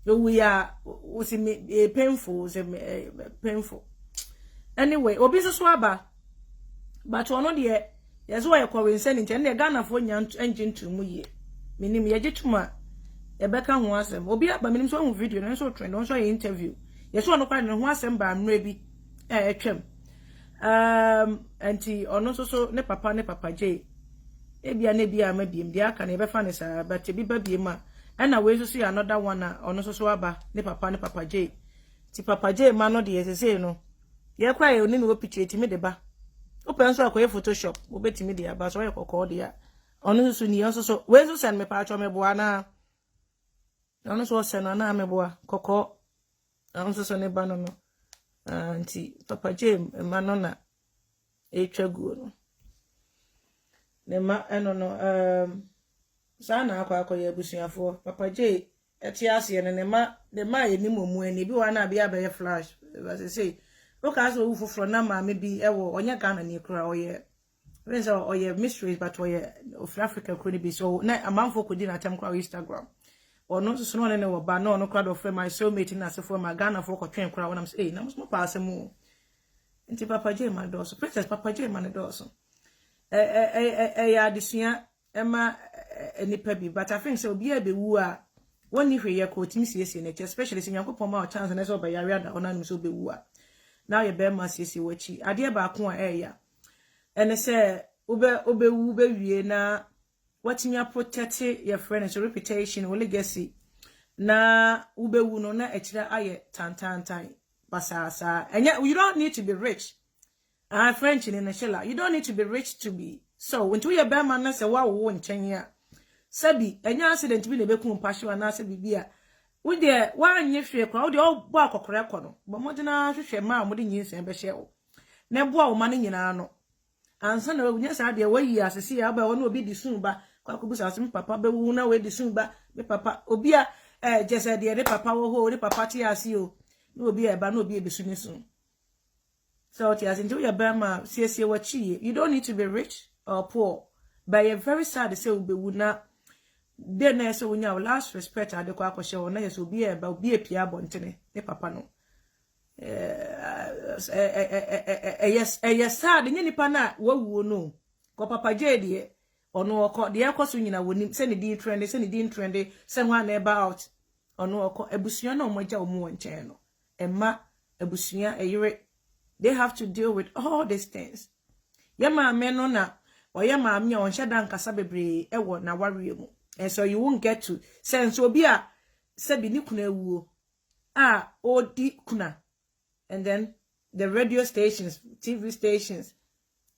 We are painful, painful. Anyway, obi so aba, but ono de yes why kwa we send in Ghana for engine to mu ye. Minim ye gituma e beka ho asem. Obi aba minim so hu video na so trend, on so interview. Yes ono kwa ne ho asem ba mra bi twem. Anti ono so ne papa J. Ebia ne bia ma biem dia aka ne be fa ne sa but bi ba biem a and na we so see another one ono so aba ne papa J. Ti papa J ma no de say no. Ye kwa ye oni me wo picture ti me de ba. Open so akoye Photoshop, wo betimi de aba so ye kokko de a. Ono so ni so we so send me pa cho me boa na. Ono so send na me boa kokko. Ono so ne ba no. Anti papa J ma no na etwagu no. Ne ma eno no sana akwa ye busuafo papa J etiase ne ma eni momu eni bi wa na bia be flash as say o ka so ufufro na ma me bi ewo onye Ghana ni kura oye when so oye mysteries but oye of Africa kuni bi so na amanfo kodi na tem kwa Instagram ono so no ne wo ba no no kra do frame my soulmate na se for my Ghana for kotwen kura wona say na mo pa asemu nti papa J ma do so princess papa J ma ne do so ya disua ema nipa bi but I think so obi a be wu a woni hweye ko timi siesie ne especially se Nyankopon ma o chance na so be yare da ona nim so be wu a now ye be ma siesie wachi ade ba ko a ya ene se obe wu be wie na watimi protect your friend so reputation or legacy na ube wu no na ekira aye tantantan basasa enya you don't need to be rich French in a shella you don't need to be rich to be so when to your be man na se wa wo nchen ya sabi enya accident bi na be kun passion na se bibia wo de wa anye hwe kwa wo de obo akokore ko no bo mo de na hwehwe ma mo de nyinsen be hye wo na bo a wo ma ne nyina no ansa na wo nya sa de wa yi asese ya ba wo na obi di sun ba kwa kubusa asem papa be wu na we di sun ba be papa obi a jese de papa wo ho de papa ti ase o na obi e ba na obi e be sun sun so ti as into your bema see wachi you don't need to be rich or poor but you're very sad to say we would not be na so we nya last respect ade kwa akoshe wona yeso obi e ba obi epia bontene ne papa no yes sad nye nipa na wawu no ko papa J de ono okọ de yakoso nyina wonim se ne di trend se ho na eba out ono oko ebusua na omoja omu nchen no emma ebusua eyire they have to deal with all these things ya maame no na oya maame a onhye dan kasa bebre ewo na warie mu and so you won't get to sense obi a sebi ni kuna ewuo odi kuna and then the radio stations TV stations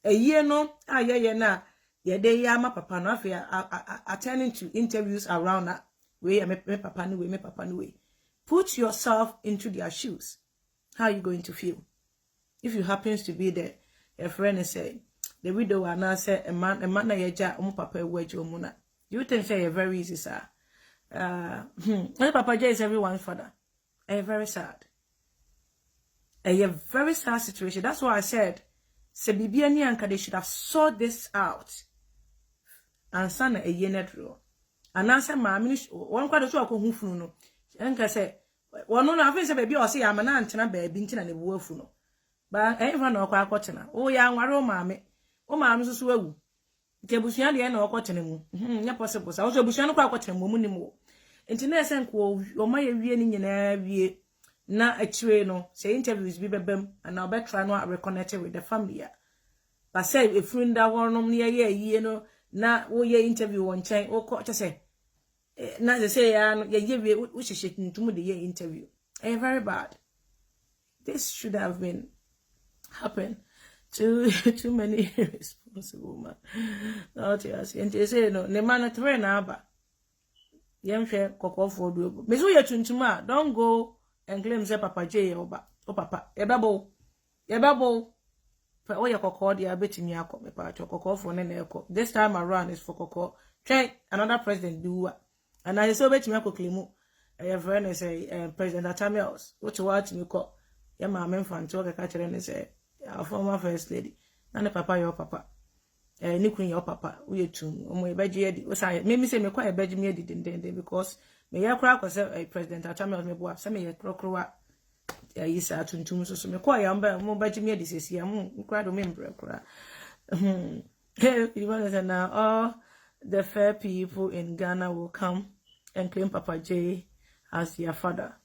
ye no ye na ye dey ya ma papa no afia attending to interviews around that way me papa no way me papa no way. Put yourself into their shoes. How are you going to feel if you happens to be there? Your friend is saying the widow and I say a man na yeja papa ewaje omuna. You think say very easy, sir. Papa J is everyone's father. Very sad. A very sad situation. That's why I said se bibia ni anka they should have sought this out and son a yenedro. And answer my ministry one kwado so akohu funu no. Enka say one no na say baby o say amana antena baby ntina ne bo afu no. Ba everyone na okwa akotena. O ya nware o maame. O maame so so awu. Nke busua de na okotena mu. Nya possible sa. O so busua no kwa akotena mu ni mu. Enti na esen ko o ma ye wie ni nyina wie na achire no say interviews bi bebem and na obetra no reconnect with the family. But say if funda wonom ne ye no na wo ye interview won chen o ko say na they say ya no ye wie wo hihye ntum de ye interview. Very bad. This should have been happen to too many responsible man. Not yes. And they say no ne man three na aba. Yemhwe kokofo do. Me so ye tuntuma don't go and claim say Papa J oba. O papa, yebabo. For all your kokko dia betimi akọ me pa kokofo ne na ekọ. This time around is for kokko. Try another president do. And I so betimi akọ claim your friend say President Atamios. What you watch me call. Ya ma memfa nto ka kire ne say our former first lady. Na ne papa your papa. Ni kun your papa. We tun omo ebeje di. O say me say me kwa ebeje me di dendende because me ya kra kwase President Atamios me bo say me ya krokrowa yisa tuntum so me kwa ya mba mo baje me di sesi ya mo kra do me mbre kra. You want to say now all the fair people in Ghana will come and claim Papa J as their father.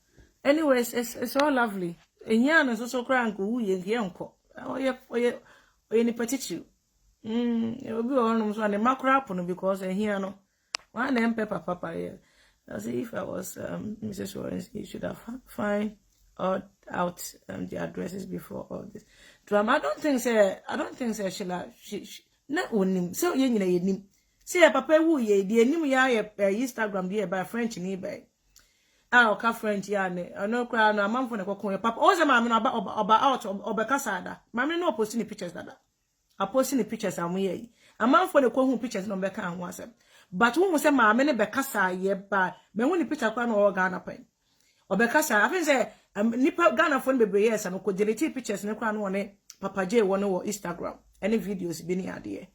Anyways, it's all lovely. Enyana so kra nko wu ye nko. Oye ni petitu. Obi onom so na makra pono because here no. One na papa here. As if I was Mrs. Lawrence, you should have find out the addresses before all this drama. I don't think Sheila she na onim. So ye nyina ye nim. See papa wu ye di enim ya Instagram dey by French ni by. Oka French ya ne. No cry no amamfo ne kokon papa. O se ma me no oba out obekasa da. Ma me no posting the pictures dada. I posting the pictures am ye. Amamfo ne ko hu pictures no beka anwo asem. But who say ma me ne bekasa ye ba. Me hu ni picture kwa no Ghana pen. Obekasa I think say nipa Ghana phone bebre yes and ko delete pictures ne kwa no ne Papa J won no Instagram. Any videos bi ni ade.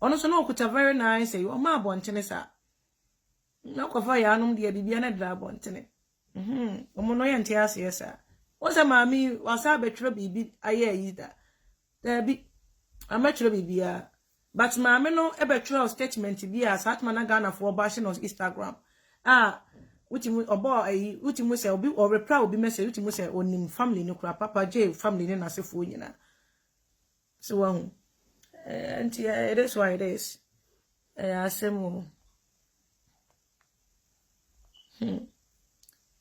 Ono so no okuta very nice say o ma abontene sa. Na ko fa ya anum de bibia na dra abontene. Omo no ye ntia ase sa. O say ma mi wasa betwe bibi aye yi da. Da bi ametwe bibia. But maame no ebetwe statement bi as atma na Ghana for bash no Instagram. Utimu obo ayi utimu se obi or reply obi message utimu se onim family no kura Papa J family ne na sefo nyina. So and yeah, it is why it is. Asemo.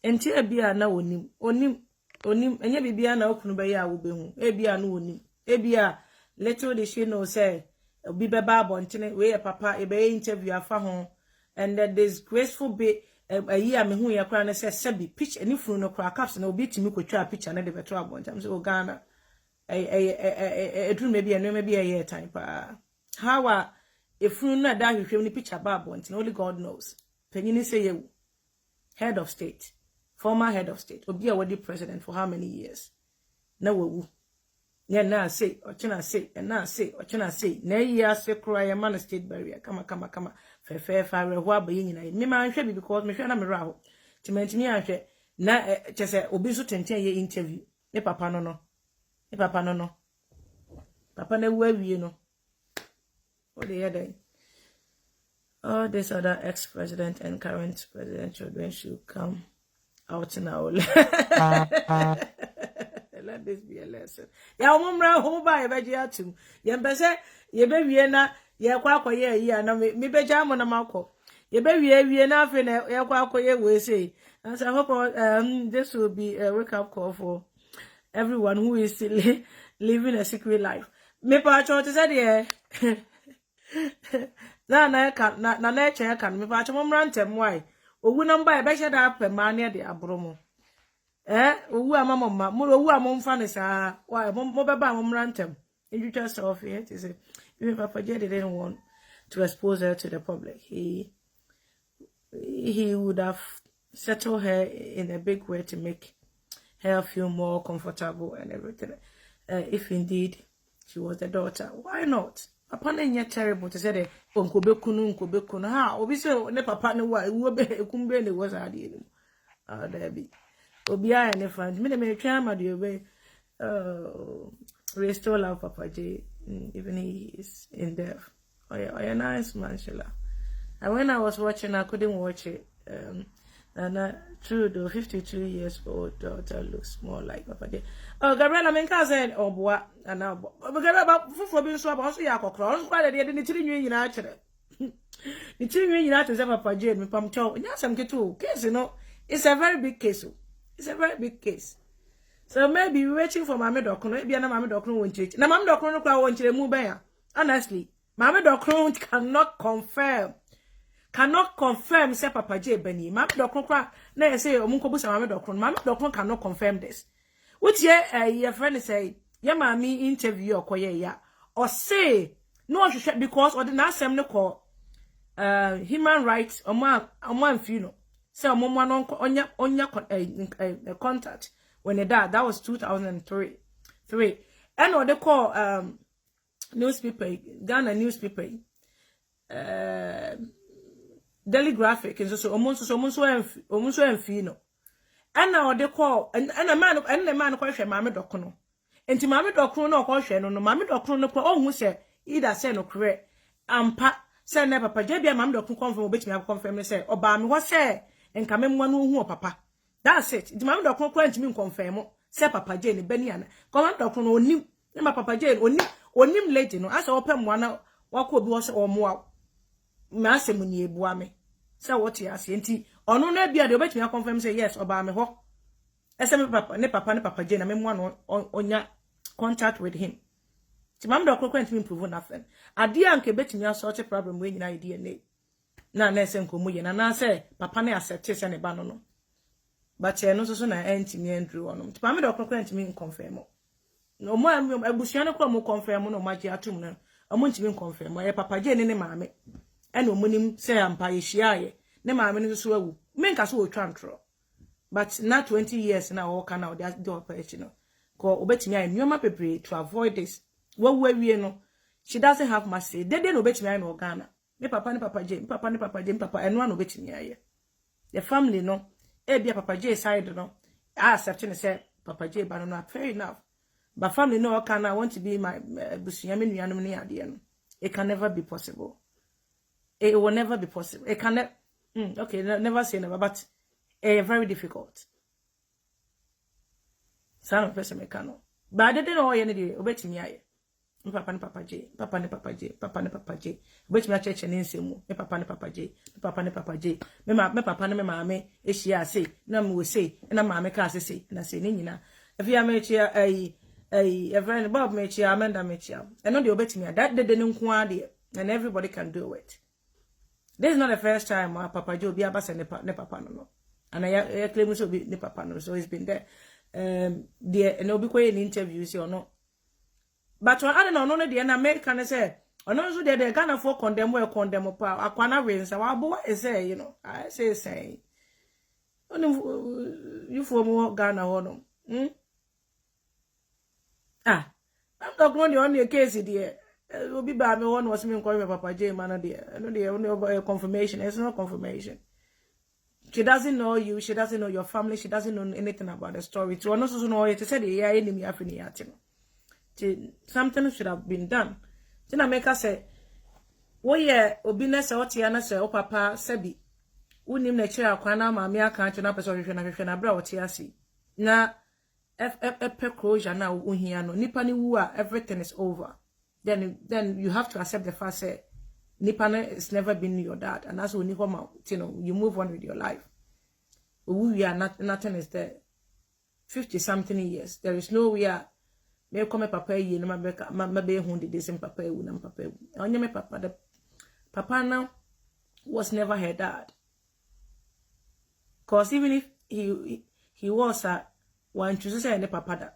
Enti ebia na onim enya bibia na okunu be ya wo be hu. Ebia na onim. Ebia little they she know say obi beba abontene we papa e be interview afa ho and that disgraceful be a year me hu ya kra na say sebi pitch any funu no kra caps na obi timi kwatwa picture na de beto abontam say o Ghana edru maybe eno maybe a year time pa how a funu na da hwehwem ni picture ba abontene only God knows penyini say you head of state former head of state obi a wadi president for how many years na wawu yeah, na say, ochina say, and na say, ochina say, na ya say, cry a man state barrier, kama, fair, what be in me, man, should be because me, na me raho. To mention me, I na, just a obisu 10 interview. Ne papa no. Papa ne we you know. What the other? All this other ex-president and current president children should come out now. Let this be a lesson. Ya umumra home by begia too. Yembese, ye be wiena, ye kwa ye na me be jam na mako. Ye be wie na fe na ye kwa ye we say. And so I hope this will be a wake up call for everyone who is living a secret life. Me pa cho te say there. Na check me pa cho mumra ntem why. Owu number e be sheda pe ma ne de abromo. Owu amamma mo owu amomfa ne saa why mo beba amomra ntem. You just off here to say even Papa J didn't want to expose her to the public. He would have settled her in a big way to make her feel more comfortable and everything. If indeed she was the daughter, why not? Papa na terrible to say the nkobekunu ha obi say ne papa ne wa ewu be ekumbe ne was ade ni there be obi a ne friend me twa ma de obe restore love Papa J, even he is in death. Oh yeah, nice man, Sheila. And when I was watching, I couldn't watch it. And true though, 52 years old daughter looks more like Papa J. Oh, Gabriela, I cousin, oh boy, and now, but Gabriela, for being so about ya cross, quite a day, the children you actually. The children you have to say Papa J, me pam chow, yes, I'm get to case, you know, it's a very big case. It's a very big case. So maybe we're waiting for Mammy Docron, maybe a Mammy Docron won't change. Now, Mammy Docron won't change move by. Honestly, Mammy Docron cannot confirm say Papa J Benny. Mammy Docron, na say Omunkobusa Mammy Docron. Mammy Docron cannot confirm this. Which your friend say, ya mammy interview or koye ya. Or say, no, because or the last time no call human rights or one funeral. Say on contact. When they died, that was 2003. And what they call newspaper, Ghana newspaper, Daily Graphic, and so almost and fino. And now they call and the man question Mammy Docono. And to Mammy Docono question no Mammy Docono who say either say no correct. Pa say never Papa J be Mammy Docono confirm which me have confirmed say Obama what say and come one who papa. That's it. The Mammy Docron can't mean confirm. Say Papa J ni Beniana. Come Docron onim. Nema Papa J onim lady no. As open one wako bi was or more. Masse muni ebuame. Say what you say. Enti ono na bia de obetimi confirm say yes oba me ho. Ese papa ne Papa J na me one onya contact with him. The Mammy Docron can't mean prove nothing. Ade anke betimi sort problem we nyina DNA. Na na ese nkomu ye na say papa na accept say ne ba no. But no so na entimi andrew onum. Ti Mammy Docron entimi confirm. No mo abusuano kwa mo confirm no maji atum no. Omo entimi confirm. E Papa J ne maame. E no monim say ampa ye hia ye. Ne maame no so awu. Me nka so otwa ntro. But na 20 years na wo kana o dey operation no. Ko obetimi ay nyoma pebre to avoid this. Wo wie no. She doesn't have much say. Dede no obetimi ay no Ghana. Me papa ne Papa J, papa ne Papa J, papa eno no obetimi ay. The family no be Papa J side no. I accept say Papa J but no fair enough. But family no can I want to be my busunyame nuanom ne ade no. It can never be possible. It will never be possible. It can okay, never say never, but very difficult. Some person me can. But I didn't know any day obetimi aye. Papa ne Papa J, papa ne Papa J, papa ne Papa J. Obetimi a church ne nsemu. Me papa ne Papa J, papa ne Papa J. Me papa ne me maame ehia say, na me we say, na maame ka say, na say ni nyina. If you am ehia a friend Bob me ehia Amanda me ehia. And no dey obetimi that de nko ade, and everybody can do it. This is not the first time Papa J obi abasa ne papa no. And I claim so be ne papa no, so he's been there. There and obi koye interview say or no. But I don't know no dey na American say ono so dey Ghana for condemn pa akwana wins wa bo say you know I say you for more Ghana ho no I'm not going to only case there will be by me one was me call Papa J man there no dey only confirmation. It's not confirmation. She doesn't know you, she doesn't know your family, she doesn't know anything about the story. To ono so know it said yeah enemy afini atino. Something should have been done. Tina make us say, "Oh yeah, obinna say otia na say o papa sebi unim na chira akwana ma me aka ancho na person hwehwe na bra wote ase na closure na uhia no nipa ni wu a everything is over, then you have to accept the fact that nipa has never been your dad, and that's when you move on with your life. We are nothing is there. 50 something years, there is no way me come papa ye no ma be hu de same papa wu na papa wu onye me papa, the papa now was never her dad, because even if he was a one choose say any papa da,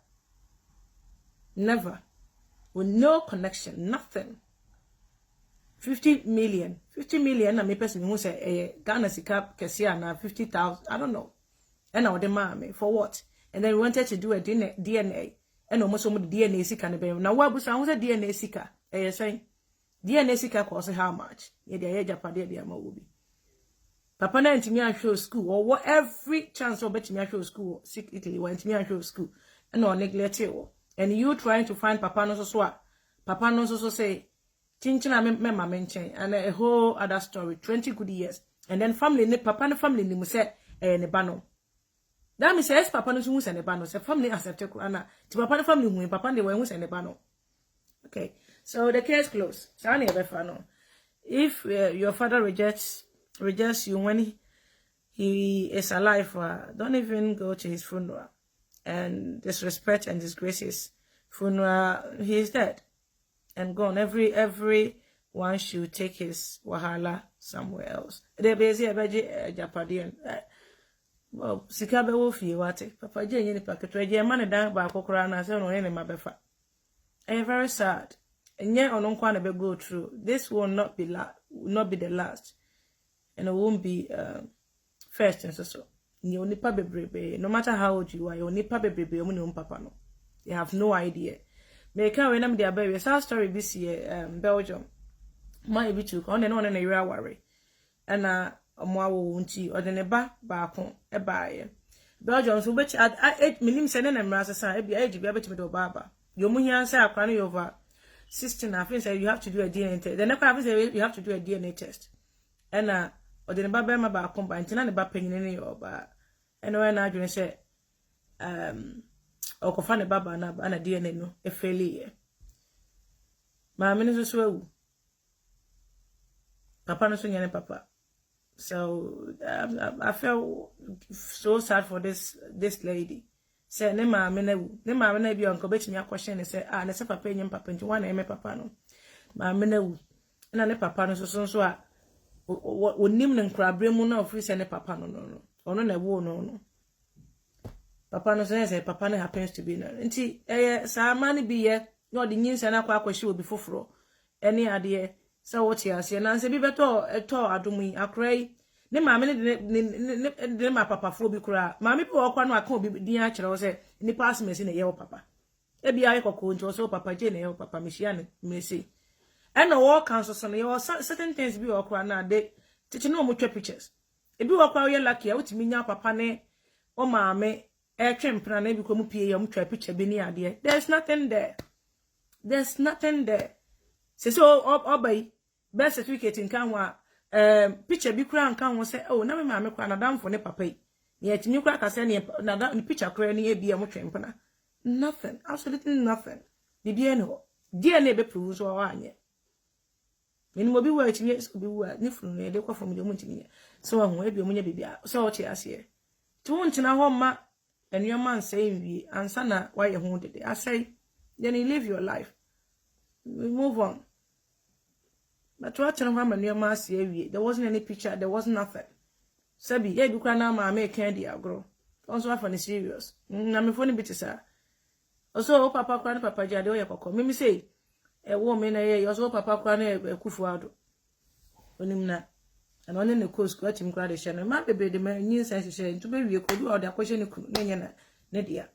never, with no connection, nothing. 50 million na me person who say Ghana sika kesia na 50,000, I don't know, and I would demand for what? And then we wanted to do a DNA, and almost some DNA sika na be na wa busa who say DNA sika saying DNA sika cost how much? Yeah, the Japade the ama will be papa na ntimi ahwe school or what, every chance of betimi ahwe school sick Italy went me ahwe school and no neglect it, and you trying to find papa no so papa no so say chinchina me mama menchen, and a whole other story, 20 good years, and then family ne papa no family ni mu say ne ba no, that means yes papa no hu say ne ba no, say family accept ana ti papa no family hu papa de hu say ne ba no. Okay, so the case closed. Sani ebefa no, if your father rejects you when he is alive, don't even go to his funeral and disrespect and disgrace his funeral. He is dead and gone. Everyone should take his wahala somewhere else. They busy about Japadian. Well, sikabe wo fie wate. Papa je nyini paket reje man dan ba kokora na se no ne mabefa. And very sad. And yet on kwa na be go through. This will not be the last. And it won't be first and so. You nipa bebrebe. No matter how old you are, you nipa bebrebe you ni papa no. You have no idea. Me can when am dia baby. Sad story this year Belgium. My be too on na ira worry. And omo awo nti odene ba ko e baaye. Belgium so bet minim se ne na mra sesa e bia age bia betimi do baba. You muhian say akwa no over 16. I think say you have to do a DNA test. The next I say you have to do a DNA test. And or the ba ma ba come by ntina ne ba panyin ne yo ba. And when I adwene say okofa ne baba na DNA no e faili ye. Ma me no so awu. Papa no so nyane papa. So I felt so sad for this lady. Say ne ma me na bi onko betimi akwhye ne say ne se papa enyim papa nti wan na eme papa no ma me na wu na ne papa no so a onim ne nkrabre mu na ofri se ne papa no ono na wu no papa no say papa ne happens to be no nti sa ma ne bi ye no de nyinsa na akwhye obi foforo ene ade so what ya say na se bi beto adomu akrai ne maame ne ma papa fo bi kura maame pe okwa no aka obi din a kire wo se ni pass me se ne ye wo papa e bia ye kokko nti wo so papa je ne ye wo papa me hia ne me se e no wo kan so ne ye certain things bi okwa na de titi no mo twa pictures e bi okwa ye lucky a wutimi nya papa ne o maame e twempra na bi ko mu pie ye mo twa picture bi ni ade there's nothing there so obai birth certificate nkan ho picture bi kura nkan ho say oh na me maame kwa na damfo ne papa yi ne atimi kura ka say ne na picture kura ne ebia mo twempna, nothing, absolutely nothing. Bibia no DNA be prove so wa anye meni mo bi wa atimi so bi wa ne funu ne de kwa fam de mo ntimi so ho ebia mo nya bibia so o che ase ti won tina ho ma enuama nsai wi ansa na wa ye ho de asai, then you live your life, we move on. But what time enuama ase wi, there wasn't any picture, there was nothing. Sabi ye bi kwa na ma make candy agro also for the serious na me phone bit sir also papa kwa na papa jade o ye kokko me say e wo me na ye also papa kwa na ekufu ado onim na and only ne course kwa tim kwa de hye no ma bebe de ma nyin sense hye nto be wie kodu o de akwhye ne kunu na nye na ne dia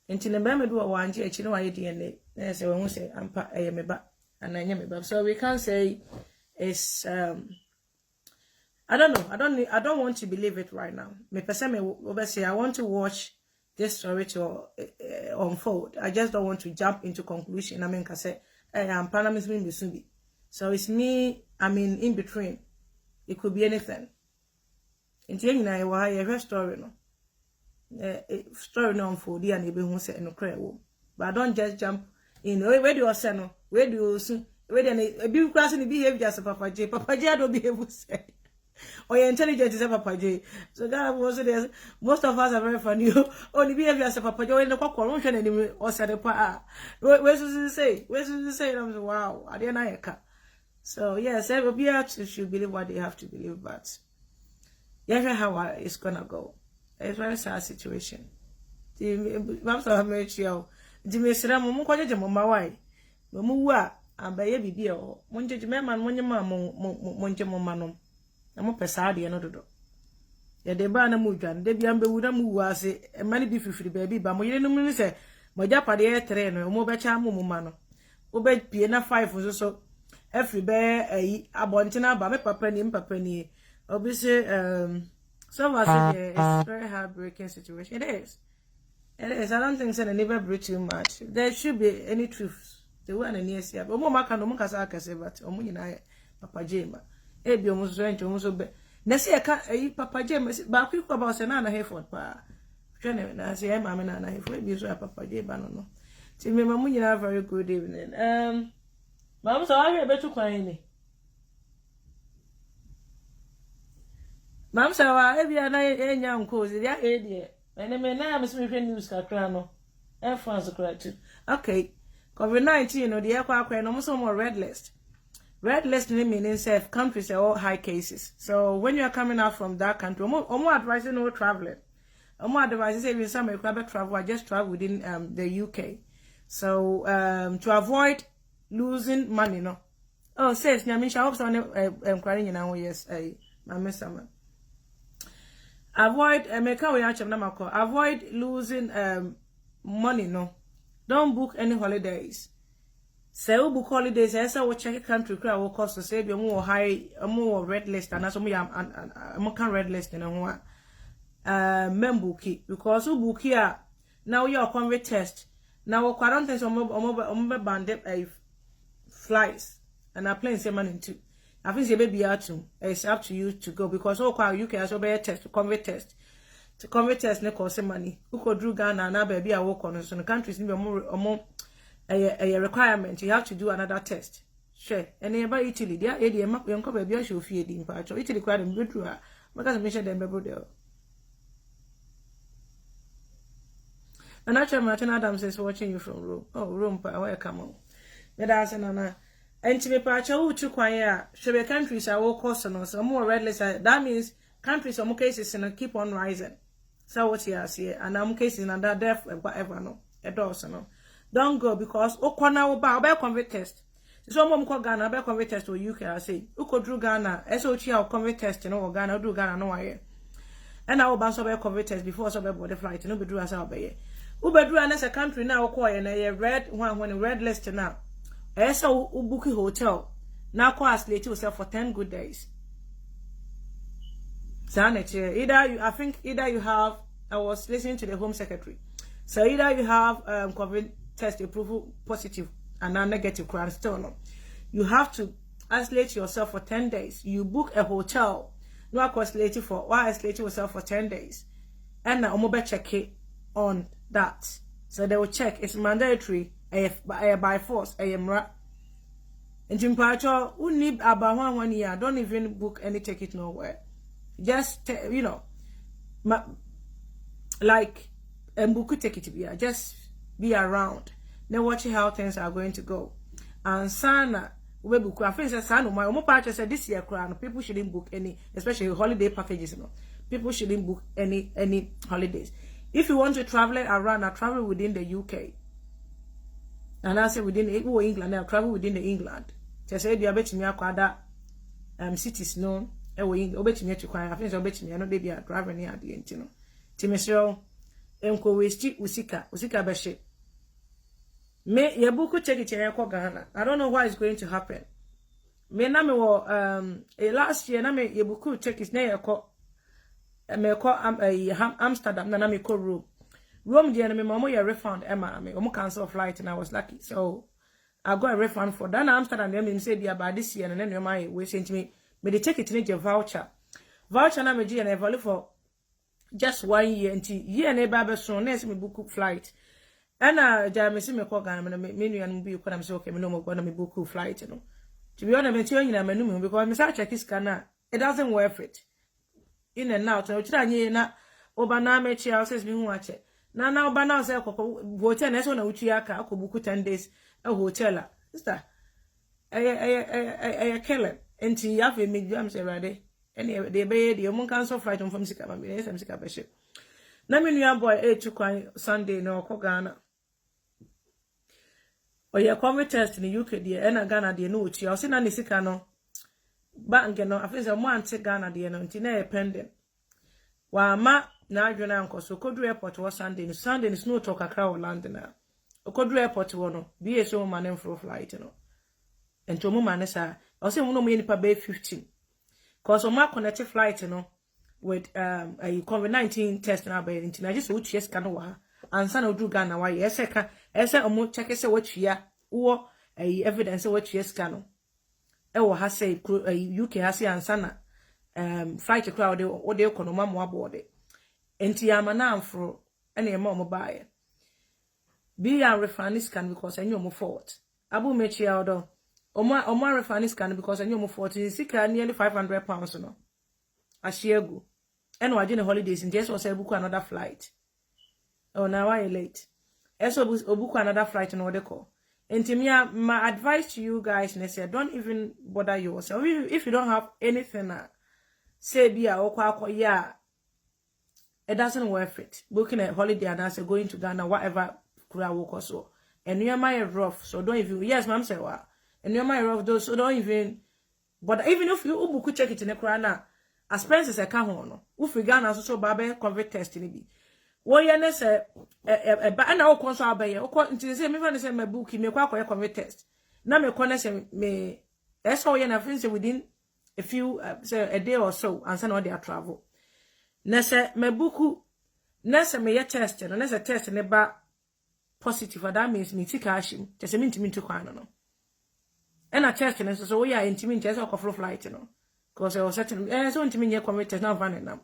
enti ne ba me do wa anje echi na wa ye DNA na say we hu say ampa eye me ba ananya me ba, so we can't say it's I don't know. I don't want to believe it right now. Me person me obviously I want to watch this story to unfold. I just don't want to jump into conclusion. I mean, I say I'm Panamism. So it's me. I mean, in between. It could be anything. Nti nyina ye wa ye story no. Story no unfold and you be who say no cry wo. But don't just jump in. Where do you say no? Where do you soon? Where then a big class in the behavior as a Papa J. Papa J don't behave to say. Or you're intelligent as a Papa J. So that was there. Most of us are very funny. Only behavior as a Papa J in the corruption anyway or said a pa. Where should you say? Where should you say? I'm wow, I didn't know. So yes, everybody should believe what they have to believe, but yeah, how it's gonna go. It's a very sad situation. I'm so much yo. Jimmy Sram, Munko, Mamma, why? Mamma, and by a BBO, Monte man, Monjama, Monjamano. I'm a pesadi and other. Ya de ba na mujan, de biambe wuda mu ase, e mani bi fifiri baby, ba mo yene no se, mo japa de etre no, mo be cha mo ma no. Wo be pie na 5 so every be abontina ba me papa ni, obi say so it's very heartbreaking situation. It is. I don't think so. They never breathe too much. There should be any truth. The one in yes, yeah. But more maka no maka sa kase but omo nyina Papa Jema. E bi omo so ento omo so be. Na se e ka Papa Jema ba ku ko ba se na Hereford pa. Hwe na se e ma me na Hereford bi so Papa Jema no. Ti me mamu nyina very good evening. Mamu so awe betu kwan ni. Mam sawa ebia na enya nkozi dia edie ene me na me se news kakra no e France kra tu. Okay, COVID-19 no de akwa no so more red list meaning say countries are all high cases. So when you are coming out from that country omo advising no traveling, omo advising say if some travel, I just travel within the UK. So to avoid losing money no. Oh says nyamisha hope so enquiring you now yes my miss sama. Avoid avoid losing money no. Don't book any holidays. Say you book holidays, I say we check country crowd will cost to say be more high more red list and so me am can red list in one membuki because you book here now your COVID test. Now quarantine some banded flights and a plane say money too. I think it's up to you to go because you can also be a test to convert test. To convert test ne cost money. Who could do Ghana na baby I work on so the countries need more a requirement. You have to do another test. Sure. And about Italy, there AD map young baby I should feed in part. Italy quite a good through because I mentioned them there. And actually Martin Adams is watching you from Rome. Oh Rome welcome on. That's another. And to me, Pacha, to quiet, should be countries are all cost on us, more red list. That means countries, some cases, and keep on rising. So, what you see, and some cases, and that death, whatever, no, a does, no. Don't go because, Kwana will buy a convert test. So, mom call Ghana, a convert test to UK, I say, who could do Ghana, SOT or convert test, you know, Ghana, do Ghana, no, I and I will bounce over a convert test before some body flight, and no be do as I'll be. Uber do unless a country now, quiet, and a red one when a red list now. So book a hotel. Now cost later yourself for 10 good days. So I think either you have I was listening to the Home Secretary. So either you have COVID test approval positive and now negative crime still no. You have to isolate yourself for 10 days. You book a hotel. No isolate for isolate yourself for 10 days. And now mobile check it on that. So they will check. It's mandatory. By force, and Jimpacho, who need about 1 year, don't even book any ticket nowhere. Just, you know, like, book a ticket, just be around. Then watch how things are going to go. And Sana, we book, I think, Sana, my own part said this year, people shouldn't book any, especially holiday packages, you know. People shouldn't book any holidays. If you want to travel around, travel within the UK. And I say within England, I travel within the England. Just say you bet me aquada cities no obet me to kwai. I think so bet me no dey be a driver near the end, you know. Timesio enko westi usika beshe. Me ye buku check it here Ghana. I don't know what is going to happen. Me na me wo last year na me ye buku check it na ye ko me ko Amsterdam na me ko Rome the enemy mama your refund Emma me cancel flight and I was lucky. So I got a refund for that. Amsterdam them say be about this year and then my we sent me the ticket in a voucher voucher na me gi na valid for just 1 year until year na ba be so na me book flight ana ja me si me ko Ghana me nua no bi ko na me say okay me no mo go na me book flight no to be honest me ti onyina manum because me say check scan na it doesn't worth it in and out no tira nyi na oba na me chia says me hu ache na oba na say kokko hotel na so na uchi aka akobuku 10 days a hotel a sister killer enti ya fe me am say rade ene de be de mun cancel flight on from sika ma me sam sika be she na me nua boy to kwan Sunday no ko Ghana oye COVID test in UK de ena Ghana de no uchi o se na ne sika no bank no afense mo ante Ghana de no nti na e pending wa ma na adwena nkoso kodu airport wo Sunday ni snow talk akra wo London na kodu airport wo no bi so ma ne fro flight no ento mo ma ne sa o se mo no mo nipa be 15 cause o ma connect flight no with a COVID-19 test na ba nti na just wo tue scan wo ha ansa na odu Ghana wa ye ese ka ese o mo check se wo twia wo evidence wo tue scan no e wo ha say UK ha say ansa na flight crowd o de economy mo aboard enti amana amfro ene ema mo baaye be and refund scan because enyo mo fault abu mechi odo omo refund scan because enyo mo fault sika nearly £500 no ashiegu eno waje ne holidays in just was book another flight oh now why late eso book another flight no de call enti my advice to you guys ne say don't even bother yourself if you don't have anything say bia okwa yeah it doesn't worth it booking a holiday and as going to Ghana whatever kura work so and you are rough so don't even yes ma'am say what and you are rough those so don't even but even if you book check it in a kura na expenses e ka ho no wo fi Ghana so ba be COVID test ni bi wo ye ne say ba na wo kon so abaye wo nti say me fa ne say me book me kwa kwa COVID test na me kon say me eso ye na friends within a few say a day or so and send all their travel nese me buku nese me ye test no nese test ne ba positive that means me tika ashim tese me ntimi ntu kwan no e na test ne so we ya ntimi nche so koflo flight no because I was certain so ntimi nye COVID test na van na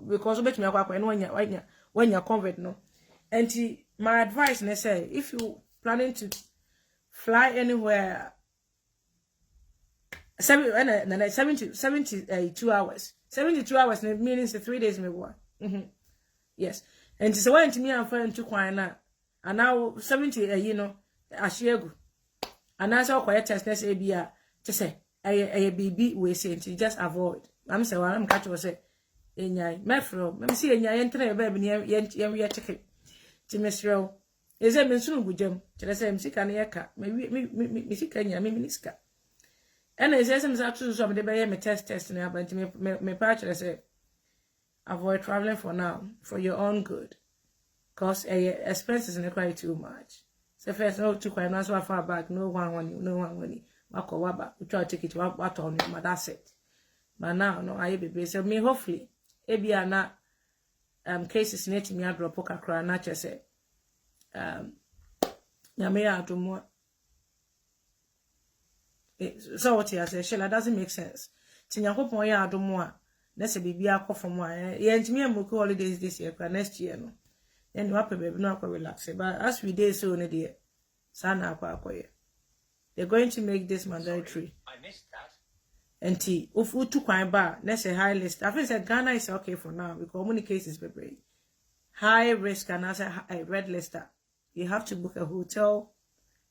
because obetumi akwa no wanya COVID no and my advice ne say if you planning to fly anywhere 72 hours 72 hours means 3 days me work yes and so when to me am for to kwan na and now 70 you know ashiegu and as all quiet test say bia to say baby we say to just avoid I'm say I'm catch you say enyai mefro me see enyai entre baby ne ye check ti mesro is e mensunu gudem tell say msika na yeka me sika nya me minisika and I say some so de be me test na but me patch say avoid traveling for now for your own good cause expenses in quite too much so first no too quite no so far back no one makowa ba we try to take it what on you that's it but now no I be so me hopefully e bia na cases net me drop kakra na che say nyame ya adomo. So what you say, Sheila, doesn't make sense. Tinyakopon ya adomo a, na se bibia akofom a, ye ntimi amuku holidays this year, next year no. Then you happy baby no akwa relax. But as we dey so ne dey, sana akwa. They're going to make this mandatory. I missed that. And if we took kwan ba, na say high list. I think that Ghana is okay for now because many cases be high risk and as a red lister. You have to book a hotel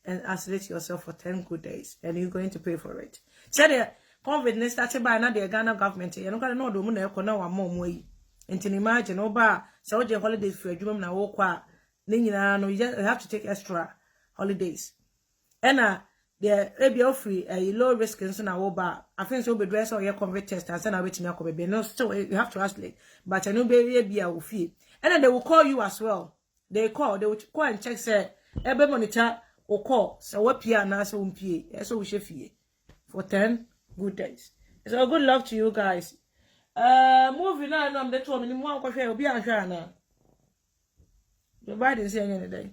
and isolate yourself for 10 good days, and you're going to pay for it. So the COVID started by now the Ghana government. You know do muna yako na wa mom way. And imagine oba so the holidays for you na wo kwa no you have to take extra holidays. And the maybe free a low risk and so na oba. I think so be dress or your COVID test and send away to me ako no still you have to isolate. But I know be a fee. And then they will call you as well. They will call and check say ebe monitor or call so what pia na so umpie so we shefie for 10 good days. So good luck to you guys. Moving on, I'm the 2 minutes one coffee will be on Shana. The Biden saying any day.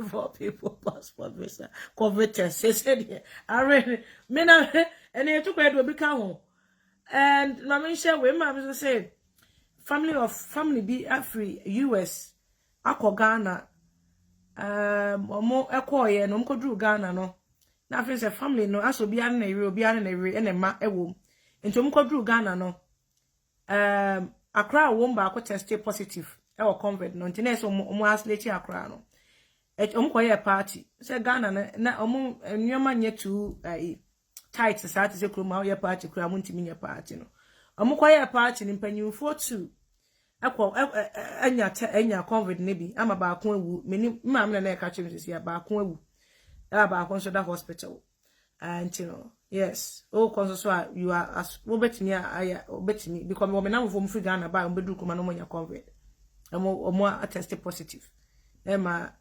For people passport visa COVID test said here. I read me and you took where be come and mama share we mama say family be free US akọ Ghana omo ekoye no mkodru Ghana no na afi say family no aso bia na ere obi na ere na ma ewo nti mkodru Ghana no Accra wo mba akọ test positive e wo COVID no nti na so omo isolate Accra no koye party say Ghana na omo nyoma nye tu tight society say kroma ye party kra mo ntimi nye party no omo koye party ni mpanyimfo tu enya COVID ne bi ama ba ko ewu meni mam na e ka chim sisi ba ko ewu ba ko so da hospital and you know yes o ko so you are as obetimi aya obetimi because we na mfo mfri Ghana ba obedu kuma no monya COVID omo test positive ema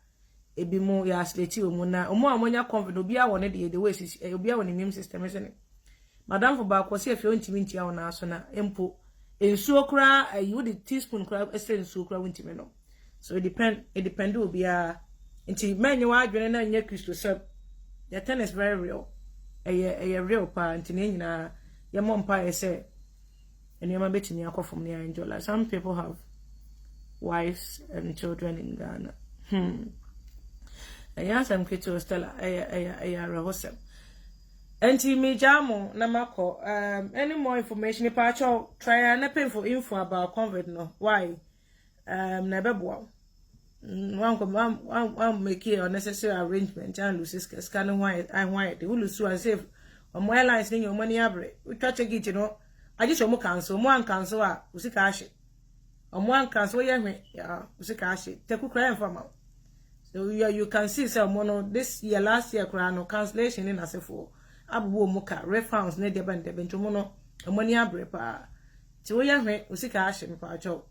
ebi mu ya asleti omu na omo amonya COVID obi a won de way sisi obi a won immune system ese ne madam for ba ko se afio ntimi ntia won aso na empo ensuo kra you the teaspoon kra ese ensuo kra wintimi no so it depend obi a nti menye wa adwene na nya Kristo so the thing is very real a real pa nti ne nyina ye mompa ese enema betimi akofom ne enjoy like some people have wives and children in Ghana yes I'm kito Stella aya rahosem enti me jamo na mako any more information pa cho try na painful info about COVID no why na beboa one make a necessary arrangement and lose scanning why they will lose and save on my lines in your money abre we try to get you know I just almost cancel one cancel usikashi on one cancel ya usikashi take cry from out. So you can see some one this year last year no cancellation in as for abu muka refunds ne deba ndebe ntomo money abre pa ti wo ya hwe usika ahye me pa cho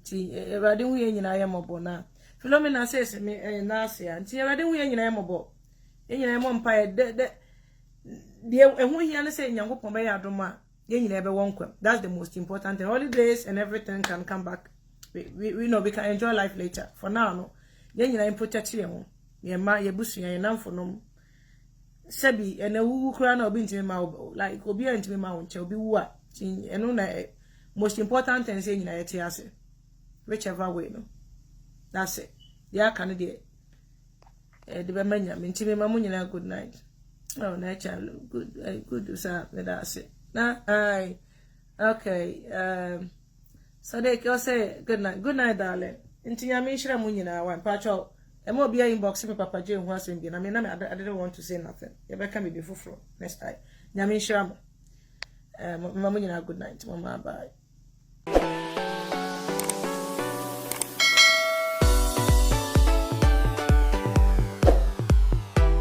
ti erade hu ye nyina ye mobo na Philomena says me na asia ti erade hu ye nyina ye mobo ye nyina ye mo mpa de ehu hia ne say nyankopon be ya adoma ye nyina be wonkwam. That's the most important thing. Holidays and everything can come back. We know we can enjoy life later. For now no ye nyina in protect ye ho ye ma ye busu ye namfo no sabi ene wu kura na obi ntimi ma like obi ntimi ma won che obi wu a eno na most important thing say nyina ye te ase whichever way no that's it ya kan de de be manya ntimi ma mu nyina good night oh na child good sir that's it na ai okay so they go say good night darling ntinya me shira mu nyina wan pa cho emo bia inbox me papa je hu asem bi na me I didn't want to say nothing you better me be fufuro next time nyame shira mu mama nyina good night mama bye.